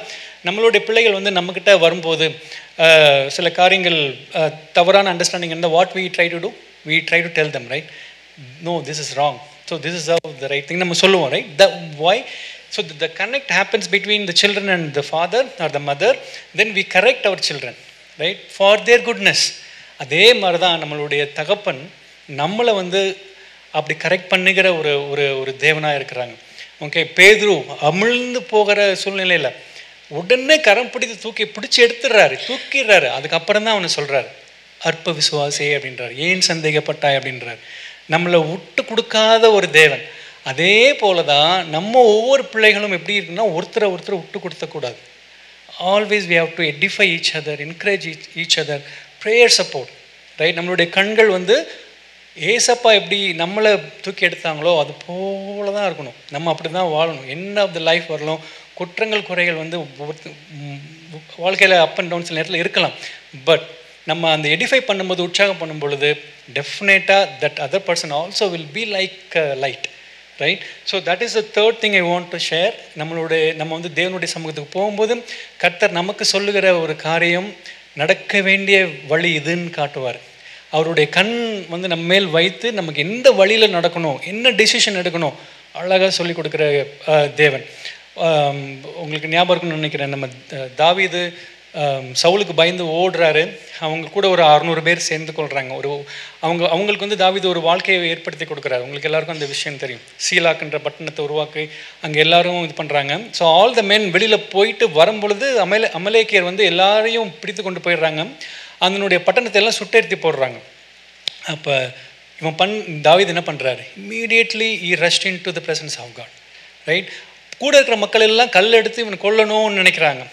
நம்மளுடைய பிள்ளைகள் வந்து நம்மக்கிட்ட வரும்போது சில காரியங்கள் தவறான அண்டர்ஸ்டாண்டிங் இருந்தால் what we try to do, we try to tell them, right? No, this is wrong, so this is how the right thing நம்ம சொல்லுவோம், right? Why? So the connect happens between the children and the father or the mother, then we correct our children, right, for their goodness. அதே மாதிரி தான் நம்மளுடைய தகப்பன் நம்மளை வந்து அப்படி கரெக்ட் பண்ணுகிற ஒரு தேவனாக இருக்கிறாங்க. ஓகே, பேதுரு அமிழ்ந்து போகிற சூழ்நிலையில் உடனே கரம் பிடித்து பிடிச்சி தூக்கிடுறாரு. அதுக்கப்புறம் தான் அவனை சொல்கிறாரு, அற்ப விசுவாசே அப்படின்றார், ஏன் சந்தேகப்பட்டாய் அப்படின்றார். நம்மளை விட்டு கொடுக்காத ஒரு தேவன். அதே போல தான் நம்ம ஒவ்வொரு பிள்ளைகளும் எப்படி இருக்குன்னா ஒருத்தரை விட்டு கொடுத்தக்கூடாது. Always we have to edify each other, encourage each other, prayer support, right? நம்மளுடைய கண்கள் வந்து ஏசப்பா எப்படி நம்மளை தூக்கி எடுத்தாங்களோ அது போல தான் இருக்கணும். நம்ம அப்படி தான் வாழணும். எண்ட் ஆஃப் த லைஃப் வரலும் குற்றங்கள் குறைகள் வந்து வாழ்க்கையில் அப் அண்ட் டவுன் சில நேரத்தில் இருக்கலாம். பட் நம்ம அந்த எடிஃபை பண்ணும்போது உற்சாகம் பண்ணும் பொழுது டெஃபினட்டாக that other person also will be like light, right? So that is the third thing I want to share. நம்ம வந்து தேவனுடைய சமூகத்துக்கு போகும்போது கர்த்தர் நமக்கு சொல்லுகிற ஒரு காரியம், நடக்க வேண்டிய வழி இதுன்னு காட்டுவார். அவருடைய கண் வந்து நம்ம மேல் வைத்து நமக்கு எந்த வழியில் நடக்கணும், என்ன டெசிஷன் எடுக்கணும் அழகாக சொல்லி கொடுக்குற தேவன். உங்களுக்கு ஞாபகம் இருக்குன்னு நினைக்கிறேன், நம்ம தாவீது சவுலுக்கு பயந்து ஓடுறாரு. அவங்க கூட ஒரு 600 பேர் சேர்ந்து கொள்கிறாங்க. அவங்களுக்கு வந்து தாவீது ஒரு வாழ்க்கையை ஏற்படுத்தி கொடுக்குறாரு. உங்களுக்கு எல்லாருக்கும் அந்த விஷயம் தெரியும். சீலாக்குன்ற பட்டணத்தை உருவாக்கி அங்கே எல்லாரும் இது பண்ணுறாங்க. ஸோ ஆல் த மென் வெளியில் போயிட்டு வரும்பொழுது அமலேக்கியர் வந்து எல்லாரையும் பிடித்து கொண்டு போயிடுறாங்க. அதனுடைய பட்டணத்தை எல்லாம் சுட்டெடுத்து போடுறாங்க. அப்போ தாவீது என்ன பண்ணுறாரு? Immediately he rushed into the presence of God, right? கூட இருக்கிற மக்கள் எல்லாம் கல் எடுத்து இவனை கொல்லணும்னு நினைக்கிறாங்க.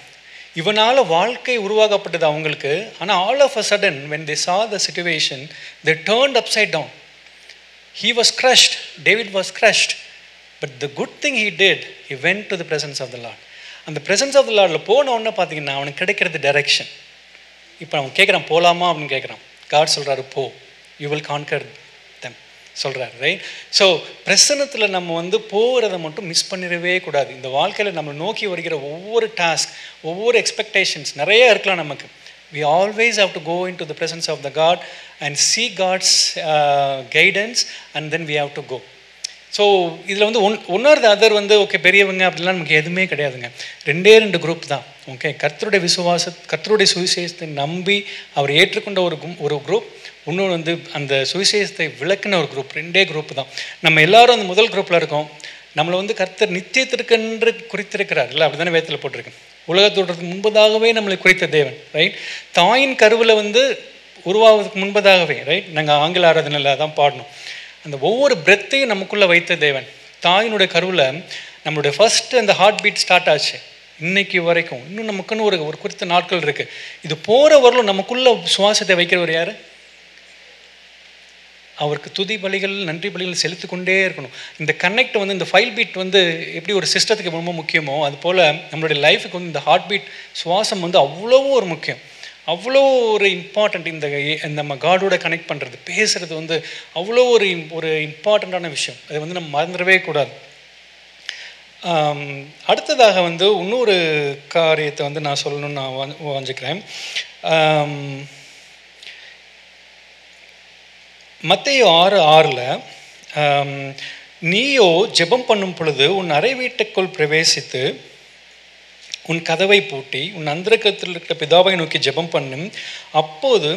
இவனால் வாழ்க்கை உருவாக்கப்பட்டது அவங்களுக்கு. ஆனால் all of a sudden when they saw the situation, they turned upside down. He was crushed. David was crushed. But the good thing he did, he went to the presence of the Lord. அந்த presence of the Lordல போன உடனே பார்த்தீங்கன்னா அவனுக்கு கிடைக்கிறது direction. இப்போ அவன் கேட்குறான், போகலாமா அப்படின்னு கேட்குறான். காட் சொல்கிறாரு, போ, யூ வில் கான்கர் them சொல்கிறார், ரைட்? ஸோ பிரசன்னத்தில் நம்ம வந்து போகிறத மட்டும் மிஸ் பண்ணிடவே கூடாது. இந்த வாழ்க்கையில் நம்ம நோக்கி வருகிற ஒவ்வொரு டாஸ்க், ஒவ்வொரு எக்ஸ்பெக்டேஷன்ஸ் நிறைய இருக்கலாம் நமக்கு. we always have to go into the presence of the God and see God's guidance, and then we have to go. So இதில் வந்து ஒன் ஆர் த அதர் வந்து ஓகே பெரியவங்க அப்படிலாம் நமக்கு எதுவுமே கிடையாதுங்க. 2 குரூப் தான். ஓகே, கர்த்தருடைய சுவிசேஷத்தை நம்பி அவர் ஏற்றுக்கொண்ட ஒரு குரூப், இன்னொன்று வந்து அந்த சுவிசேஷத்தை விளக்குன ஒரு குரூப். 2 குரூப் தான். நம்ம எல்லாரும் அந்த முதல் குரூப்பில் இருக்கோம். நம்மளை வந்து கர்த்தர் நித்தியத்திற்கென்று குறித்திருக்கிறார் இல்லை, அப்படி தானே வேதத்தில் போட்டிருக்கு. உலகத்தோற்றத்துக்கு முன்பதாகவே நம்மளை குறித்த தேவன், ரைட்? தாயின் கருவில் வந்து உருவாவதுக்கு முன்பதாகவே, ரைட்? நாங்கள் ஆங்கில ஆராதனையில் தான் பாடணும். அந்த ஒவ்வொரு பிரெத்தையும் நமக்குள்ளே வைத்த தேவன். தாயினுடைய கருவில் நம்மளுடைய ஃபர்ஸ்ட் அந்த ஹார்ட் பீட் ஸ்டார்ட் ஆச்சு. இன்னைக்கு வரைக்கும் இன்னும் நமக்குன்னு ஒரு குறித்த நாட்கள் இருக்குது. இது போகிற வரலும் நமக்குள்ள சுவாசத்தை வைக்கிறவர் யார்? அவருக்கு துதி பலிகள், நன்றி பலிகள் செலுத்தி கொண்டே இருக்கணும். இந்த கனெக்ட் வந்து இந்த ஃபைல் பீட் வந்து எப்படி ஒரு சிஸ்டத்துக்கு ரொம்ப முக்கியமோ, அது போல் நம்மளுடைய லைஃபுக்கு வந்து இந்த ஹார்ட் பீட் சுவாசம் வந்து அவ்வளோ ஒரு முக்கியம், அவ்வளோ ஒரு இம்பார்ட்டண்ட். இந்த நம்ம காடோட கனெக்ட் பண்ணுறது, பேசுகிறது வந்து அவ்வளோ ஒரு இம்பார்ட்டண்ட்டான விஷயம். அதை வந்து நம்ம மறந்துடவே கூடாது. அடுத்ததாக வந்து இன்னொரு காரியத்தை வந்து நான் சொல்லணும்னு நான் வாஞ்சிக்கிறேன். மத்தேயு 6:6 நீயோ ஜெபம் பண்ணும் பொழுது உன் அறை வீட்டுக்குள் பிரவேசித்து உன் கதவை பூட்டி உன் அந்தரங்கத்தில் இருக்கிற பிதாவை நோக்கி ஜெபம் பண்ணும். அப்போது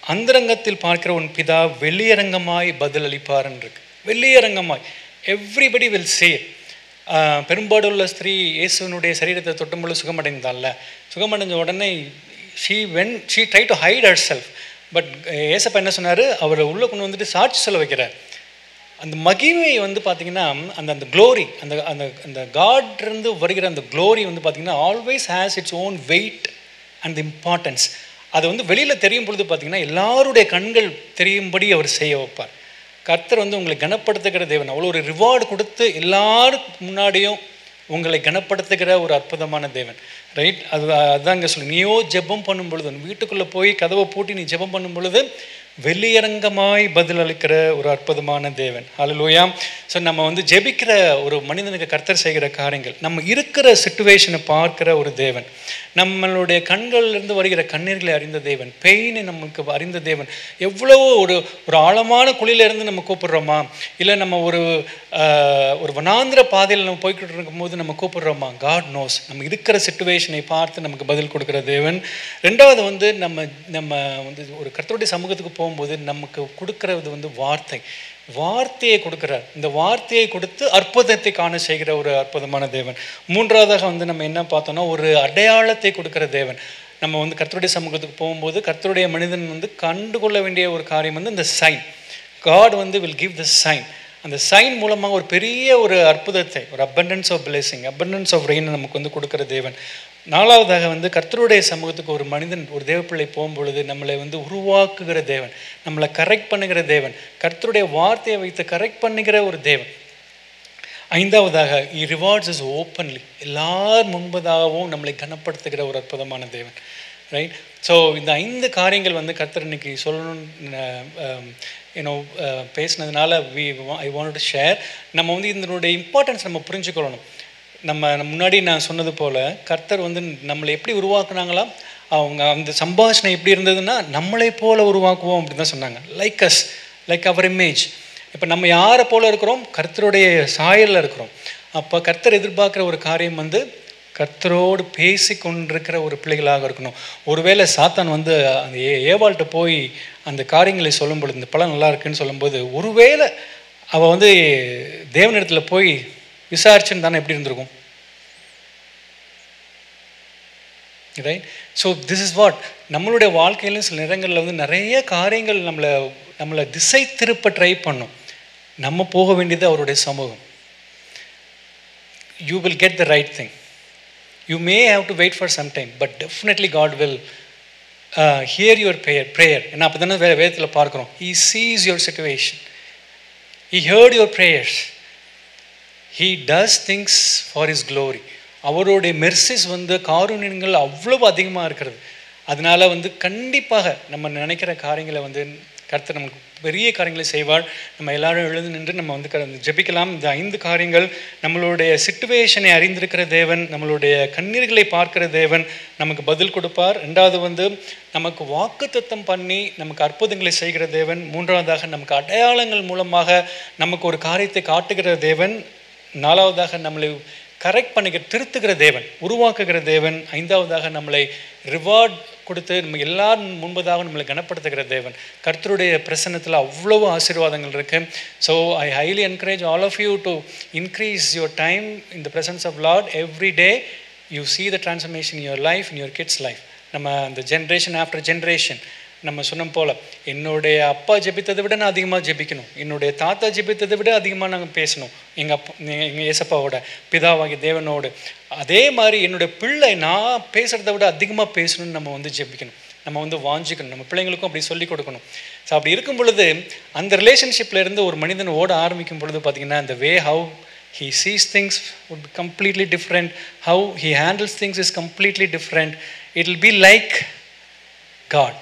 அந்தரங்கத்தில் பார்க்கிற உன் பிதா வெளியரங்கமாய் பதில் அளிப்பார்ன்னு இருக்கு. வெளியரங்கமாய், எவ்ரிபடி வில் சே. பெரும்பாடுள்ள ஸ்திரீ இயேசுனுடைய சரீரத்தை தொட்டும்பொழுது சுகமடைந்தால, சுகமடைஞ்ச உடனே she tried to hide herself. But ஏசப்பா என்ன சொன்னார்? அவரை உள்ளே கொண்டு வந்துட்டு சாட்சி சொல்ல வைக்கிறார். அந்த மகிமை வந்து பார்த்திங்கன்னா அந்த க்ளோரி, அந்த காட்லேருந்து வருகிற அந்த க்ளோரி வந்து பார்த்திங்கன்னா always has its own weight and importance. அது வந்து வெளியில் தெரியும் பொழுது பார்த்திங்கன்னா எல்லாருடைய கண்கள் தெரியும்படி அவர் செய்ய வைப்பார். கர்த்தர் வந்து உங்களை கனப்படுத்துகிற தேவன். அவ்வளோ ஒரு ரிவார்டு கொடுத்து எல்லாருக்கும் முன்னாடியும் உங்களை கனப்படுத்துகிற ஒரு அற்புதமான தேவன், ரைட்? அதுதான் இங்கே சொல்லி, நீயோ ஜெபம் பண்ணும் பொழுது வீட்டுக்குள்ளே போய் கதவை பூட்டி நீ ஜெபம் பண்ணும் பொழுது வெளியரங்கமாய் பதில் அளிக்கிற ஒரு அற்புதமான தேவன். ஹல்லேலூயா. ஸோ நம்ம வந்து ஜெபிக்கிற ஒரு மனிதனுக்கு கர்த்தர் செய்கிற காரியங்கள், நம்ம இருக்கிற சிச்சுவேஷனை பார்க்கிற ஒரு தேவன், நம்மளுடைய கண்கள்லேருந்து வருகிற கண்ணீர்களை அறிந்த தேவன், பெயினை நமக்கு அறிந்த தேவன். எவ்வளோ ஒரு ஆழமான குழியிலேருந்து நம்ம கூப்பிடுறோமா, இல்லை நம்ம ஒரு வனாந்திர பாதையில் நம்ம போய்கிட்டு இருக்கும்போது நம்ம கூப்பிடுறோமா? God nose. நம்ம இருக்கிற சிச்சுவேஷனை பார்த்து நமக்கு பதில் கொடுக்குற தேவன். ரெண்டாவது வந்து நம்ம வந்து ஒரு கர்த்தருடைய சமூகத்துக்கு போகும்போது நமக்கு கொடுக்கறது வந்து வார்த்தையை கொடுக்குறார். இந்த வார்த்தையை கொடுத்து அற்புதத்தை காண செய்கிற ஒரு அற்புதமான தேவன். மூன்றாவதாக வந்து நம்ம என்ன பார்த்தோம்னா ஒரு அடையாளத்தை கொடுக்குற தேவன். நம்ம வந்து கர்த்தருடைய சமூகத்துக்கு போகும்போது கர்த்தருடைய மனிதன் வந்து கண்டுகொள்ள வேண்டிய ஒரு காரியம் வந்து இந்த சைன். காட் வந்து வில் கிவ் த சைன். அந்த சைன் மூலமாக ஒரு பெரிய ஒரு அற்புதத்தை, ஒரு abundance of blessing, abundance of rain நமக்கு வந்து கொடுக்குற தேவன். நாலாவதாக வந்து கர்த்தருடைய சமூகத்துக்கு ஒரு மனிதன், ஒரு தேவப்பிள்ளை போகும்பொழுது நம்மளை வந்து உருவாக்குகிற தேவன், நம்மளை கரெக்ட் பண்ணுகிற தேவன், கர்த்தருடைய வார்த்தையை வைத்து கரெக்ட் பண்ணுகிற ஒரு தேவன். ஐந்தாவதாக ரிவார்ட்ஸ் இஸ் ஓப்பன்லி, எல்லார் முன்பதாகவும் நம்மளை கனப்படுத்துகிற ஒரு அற்புதமான தேவன், ரைட்? ஸோ இந்த 5 காரியங்கள் வந்து கர்த்தர் இன்னைக்கு சொல்லணும்னு பேசினதுனால ஐ வாண்ட் டு ஷேர். நம்ம வந்து இதனுடைய இம்பார்ட்டன்ஸ் நம்ம புரிஞ்சுக்கொள்ளணும். நம்ம முன்னாடி நான் சொன்னது போல் கர்த்தர் வந்து நம்மளை எப்படி உருவாக்குனாங்களா, அவங்க அந்த சம்பாஷணை எப்படி இருந்ததுன்னா நம்மளை போல உருவாக்குவோம் அப்படின்னு தான் சொன்னாங்க. லைக் அவர் இமேஜ். இப்போ நம்ம யாரை போல இருக்கிறோம்? கர்த்தருடைய சாயலில் இருக்கிறோம். அப்போ கர்த்தர் எதிர்பார்க்குற ஒரு காரியம் வந்து கர்த்தரோடு பேசி கொண்டிருக்கிற ஒரு பிள்ளைகளாக இருக்கணும். ஒருவேளை சாத்தான் வந்து அந்த ஏவாள்கிட்ட போய் அந்த காரியங்களை சொல்லும் பொழுது, இந்த பழம் நல்லா இருக்குன்னு சொல்லும்போது, ஒருவேளை அவள் வந்து தேவனிடத்தில் போய் விசாரிச்சுன்னு தானே எப்படி இருந்திருக்கும், right? So this is what நம்மளுடைய வாழ்க்கையிலும் சில நேரங்களில் வந்து நிறைய காரியங்கள் நம்மளை திசை திருப்ப ட்ரை பண்ணும். நம்ம போக வேண்டியது அவருடைய சமூகம். You will get the right thing. You may have to wait for some time, but definitely God will hear your prayer. And அப்போ தானே வேதத்தில் பார்க்குறோம், He sees your situation. He heard your prayers. He does things for His glory. அவருடைய மெர்சிஸ் வந்து காருண்யங்கள் அவ்வளவு அதிகமாக இருக்கிறது. அதனால வந்து கண்டிப்பாக நம்ம நினைக்கிற காரியங்களை வந்து கர்த்தர் நமக்கு பெரிய காரியங்களை செய்வார். நம்ம எல்லாரும் எழுந்து நின்று நம்ம வந்து ஜெபிக்கலாம். இந்த 5 காரியங்கள், நம்மளுடைய சிச்சுவேஷனை அறிந்திருக்கிற தேவன், நம்மளுடைய கண்ணீர்களை பார்க்கிற தேவன் நமக்கு பதில் கொடுப்பார். 2வது வந்து நமக்கு வாக்குத்தத்தம் பண்ணி நமக்கு அற்புதங்களை செய்கிற தேவன். 3வதாக நமக்கு அடையாளங்கள் மூலமாக நமக்கு ஒரு காரியத்தை காட்டுகிற தேவன். 4வதாக நம்மளை கரெக்ட் பண்ணிக்கிற திருத்துகிற தேவன், உருவாக்குகிற தேவன். 5வதாக நம்மளை ரிவார்ட் கொடுத்து நம்ம எல்லாரும் முன்பதாக நம்மளை கனப்படுத்துகிற தேவன். கர்த்தருடைய பிரசன்னத்தில் அவ்வளவு ஆசீர்வாதங்கள் இருக்கு. So I highly encourage all of you to increase your time in the presence of Lord. Every day you see the transformation in your life, in your kids' life. நம்ம அந்த ஜென்ரேஷன் ஆஃப்டர் ஜென்ரேஷன் நம்ம சொன்ன போல், என்னுடைய அப்பா ஜெபித்ததை விட நான் அதிகமாக ஜெபிக்கணும், என்னுடைய தாத்தா ஜெபித்ததை விட அதிகமாக நாங்கள் பேசணும் எங்கள் ஏசப்பாவோட பிதாவாகிய தேவனோடு. அதே மாதிரி என்னுடைய பிள்ளை நான் பேசுகிறத விட அதிகமாக பேசணும்னு நம்ம வந்து ஜெபிக்கணும், நம்ம வந்து வாஞ்சிக்கணும், நம்ம பிள்ளைங்களுக்கும் அப்படி சொல்லிக் கொடுக்கணும். ஸோ அப்படி இருக்கும் பொழுது அந்த ரிலேஷன்ஷிப்பில் இருந்து ஒரு மனிதன் ஓட ஆரம்பிக்கும் பொழுது பார்த்திங்கன்னா, அந்த வே how he sees things would be completely different, how he handles things is completely different. It will be like God.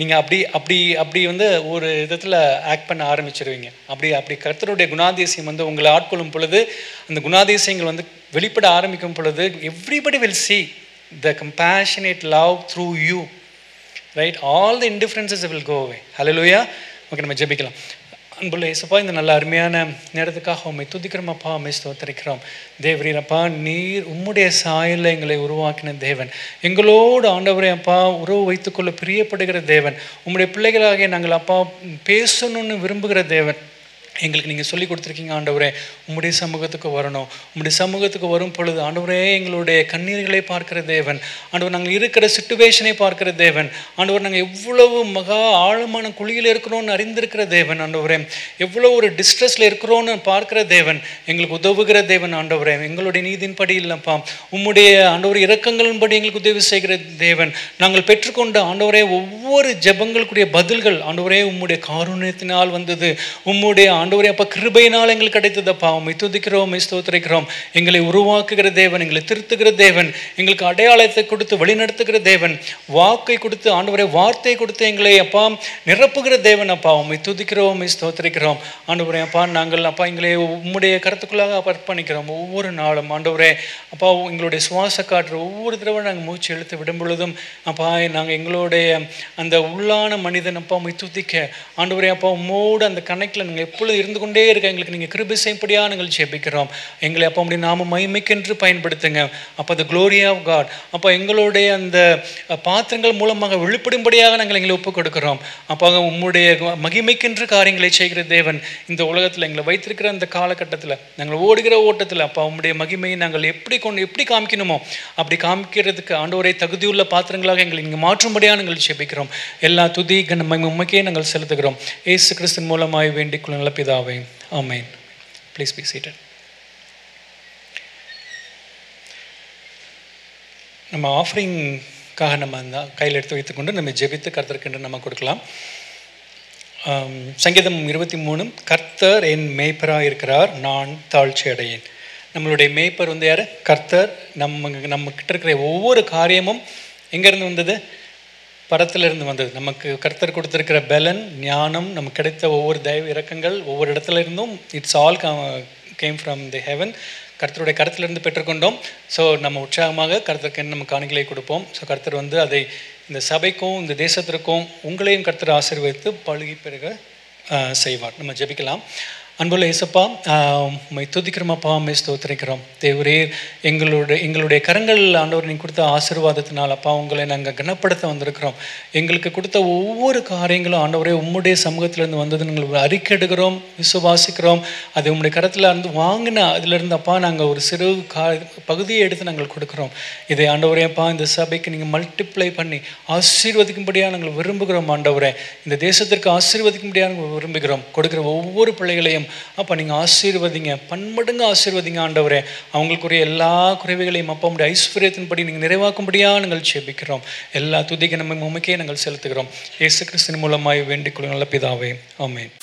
நீங்கள் அப்படி வந்து ஒரு விதத்தில் ஆக்ட் பண்ண ஆரம்பிச்சிருவீங்க. அப்படி கர்த்தருடைய குணாதிசயம் வந்து உங்களை ஆட்கொள்ளும் பொழுது, அந்த குணாதிசயங்கள் வந்து வெளிப்பட ஆரம்பிக்கும் பொழுது, everybody will see the compassionate love through you, right? All the indifferences will go away. Hallelujah. Okay, நம்ம ஜெபிக்கலாம். அன்புள்ள இயேசுப்பா, இந்த நல்ல அருமையான நேரத்துக்காக உண்மை துதிக்கிறோம் அப்பா, உண்மை ஸ்தோத்திரிக்கிறோம். தேவரீரப்பா, நீர் உம்முடைய சாயலில் எங்களை உருவாக்கின தேவன், எங்களோடு ஆண்டவரே அப்பா உறவு வைத்துக்கொள்ள பிரியப்படுகிற தேவன், உம்முடைய பிள்ளைகளாகிய நாங்கள் அப்பா பேசணும்னு விரும்புகிற தேவன். எங்களுக்கு நீங்கள் சொல்லி கொடுத்துருக்கீங்க ஆண்டவரே, உம்முடைய சமூகத்துக்கு வரணும். உம்முடைய சமூகத்துக்கு வரும் பொழுது ஆண்டவரே எங்களுடைய கண்ணீர்களை பார்க்கிற தேவன், ஆண்டவர் நாங்கள் இருக்கிற சிச்சுவேஷனை பார்க்கிற தேவன், ஆண்டவர் நாங்கள் எவ்வளவு மகா ஆழமான குழியில் இருக்கிறோன்னு அறிந்திருக்கிற தேவன், ஆண்டவரே எவ்வளோ ஒரு டிஸ்ட்ரெஸில் இருக்கிறோன்னு பார்க்கிற தேவன், எங்களுக்கு உதவுகிற தேவன் ஆண்டவரே. எங்களுடைய நீதியின் படி இல்லைப்பா, உம்முடைய ஆண்டவர் இரக்கங்களின்படி எங்களுக்கு உதவி செய்கிற தேவன். நாங்கள் பெற்றுக்கொண்ட ஆண்டவரே ஒவ்வொரு ஜெபங்களுக்குரிய பதில்கள் ஆண்டவரே உம்முடைய காருண்யத்தினால் வந்தது, உம்முடைய ஆண்டவரே அப்பா கிருபையினால் எங்களுக்கு கிடைத்ததப்பா. உம்மை துதிக்கிறோம், உம்மை ஸ்தோத்திரிக்கிறோம். எங்களை உருவாக்குகிற தேவன், எங்களை திருத்துகிற தேவன், எங்களுக்கு அடையாளத்தை கொடுத்து வழிநடத்துகிற தேவன், வாக்கை கொடுத்து ஆண்டவரே வார்த்தை கொடுத்து எங்களை அப்பா நிரப்புகிற தேவன் அப்பா. உம்மை துதிக்கிறோம், உம்மை ஸ்தோத்திரிக்கிறோம் ஆண்டவரே அப்பா. நாங்கள் அப்பா எங்களை உம்முடைய கருத்துக்குள்ளாக அர்ப்பணிக்கிறோம் ஒவ்வொரு நாளும் ஆண்டவரே அப்பா. எங்களுடைய சுவாச காற்று ஒவ்வொரு தடவை நாங்கள் மூச்சு இழுத்து விடும் பொழுதும் அப்பா நாங்கள் எங்களுடைய அந்த உள்ளான மனிதன் அப்பா உம்மை துதிக்க ஆண்டவரே அப்பா உம்மோடு அந்த கணக்கில் நாங்கள் எப்பொழுது இருந்து கொண்டே இருக்க எங்களுக்கு நீங்கள் கிருபை செய்யும்படியாக நாங்கள் ஜெபிக்கிறோம். எங்களை அப்போ அப்படி நாம மகிமைக்கென்று பயன்படுத்துங்க அப்போ த க்ளோரி ஆஃப் காட். அப்போ எங்களுடைய அந்த பாத்திரங்கள் மூலமாக வெளிப்படும்படியாக நாங்கள் எங்களை ஒப்புக் கொடுக்கிறோம். அப்போ உம்முடைய மகிமைக்கென்று காரியங்களை செய்கிற தேவன் இந்த உலகத்தில் எங்களை வைத்திருக்கிற அந்த காலகட்டத்தில் நாங்கள் ஓடுகிற ஓட்டத்தில் அப்போ உம்முடைய மகிமையை நாங்கள் எப்படி காமிக்கணுமோ அப்படி காமிக்கிறதுக்கு ஆண்டவரை தகுதியுள்ள பாத்திரங்களாக எங்களை நீங்கள் மாற்றும்படியாக நாங்கள் ஜெபிக்கிறோம். எல்லா துதி கன மகிமைக்கே நாங்கள் செலுத்துகிறோம். இயேசு கிறிஸ்துவின் மூலமாய் வேண்டிக் கொள்ளுங்கள் பிதாவே, ஆமென். Please be seated. நம்ம ஆஃபரிங்காக நம்ம அந்த கையில் எடுத்து வைத்துக்கொண்டு நம்ம ஜெபித்து கர்த்தருக்கென்று நம்ம கொடுக்கலாம். சங்கீதம் 23, கர்த்தர் என் மேய்ப்பராக இருக்கிறார், நான் தாழ்ச்சி அடையேன். நம்மளுடைய மேய்ப்பர் வந்து யார்? கர்த்தர். நம்ம கிட்ட இருக்கிற ஒவ்வொரு காரியமும் எங்கேருந்து வந்தது? பரத்திலிருந்து வந்தது. நமக்கு கர்த்தர் கொடுத்துருக்கிற பலன், ஞானம், நமக்கு கிடைத்த ஒவ்வொரு தயவு இரக்கங்கள் ஒவ்வொரு இடத்துல இருந்தும் it's all came from the heaven. கர்த்தருடைய கருத்திலிருந்து பெற்றுக்கொண்டோம். ஸோ நம்ம உற்சாகமாக கர்த்தருக்கு நம்ம காணிக்கையை கொடுப்போம். ஸோ கர்த்தர் வந்து அதை இந்த சபைக்கும் இந்த தேசத்திற்கும் உங்களையும் கர்த்தர் ஆசீர்வதித்து பழுகி பெருக செய்வார். நம்ம ஜெபிக்கலாம். அன்புள்ள இயேசப்பா, உம்மை துதிக்கிறோம் அப்பா, உம்மை ஸ்தோத்திரிக்கிறோம். தேவரே, எங்களுடைய கரங்கள் ஆண்டவர் நீ கொடுத்த ஆசீர்வாதத்தினால் அப்பா உங்களை நாங்கள் கனப்படுத்த வந்திருக்கிறோம். எங்களுக்கு கொடுத்த ஒவ்வொரு காரியங்களும் ஆண்டவரே உம்முடைய சமூகத்திலிருந்து வந்தது நாங்கள் அறிக்கையிடுகிறோம், விசுவாசிக்கிறோம். அது உம்முடைய கரத்தில் இருந்து வாங்கின அதிலிருந்து அப்பா நாங்கள் ஒரு சிறு பகுதியை எடுத்து நாங்கள் கொடுக்குறோம். இதை ஆண்டவரே அப்பா இந்த சபைக்கு நீங்கள் மல்டிப்ளை பண்ணி ஆசீர்வதிக்கும்படியாக நாங்கள் விரும்புகிறோம். ஆண்டவரே, இந்த தேசத்திற்கு ஆசீர்வதிக்கும்படியாக நாங்கள் விரும்புகிறோம். கொடுக்குற ஒவ்வொரு பிள்ளைகளையும் அப்போ நீங்கள் ஆசீர்வதிங்க, பன்மடங்கு ஆசீர்வதிங்க ஆண்டவரே. அவங்களுக்குரிய எல்லா குறைவுகளையும் அப்பா உடைய ஐஸ்வர்யத்தின்படி நீங்கள் நிறைவாக்கும்படியாக நாங்கள் ஜெபிக்கிறோம். எல்லா துதிக்கு நம்ம உமக்கே நாங்கள் செலுத்துகிறோம். இயேசு கிறிஸ்துவின் மூலமாய் வேண்டிக் கொள்ளுங்கள் நல்ல பிதாவே, ஆமென்.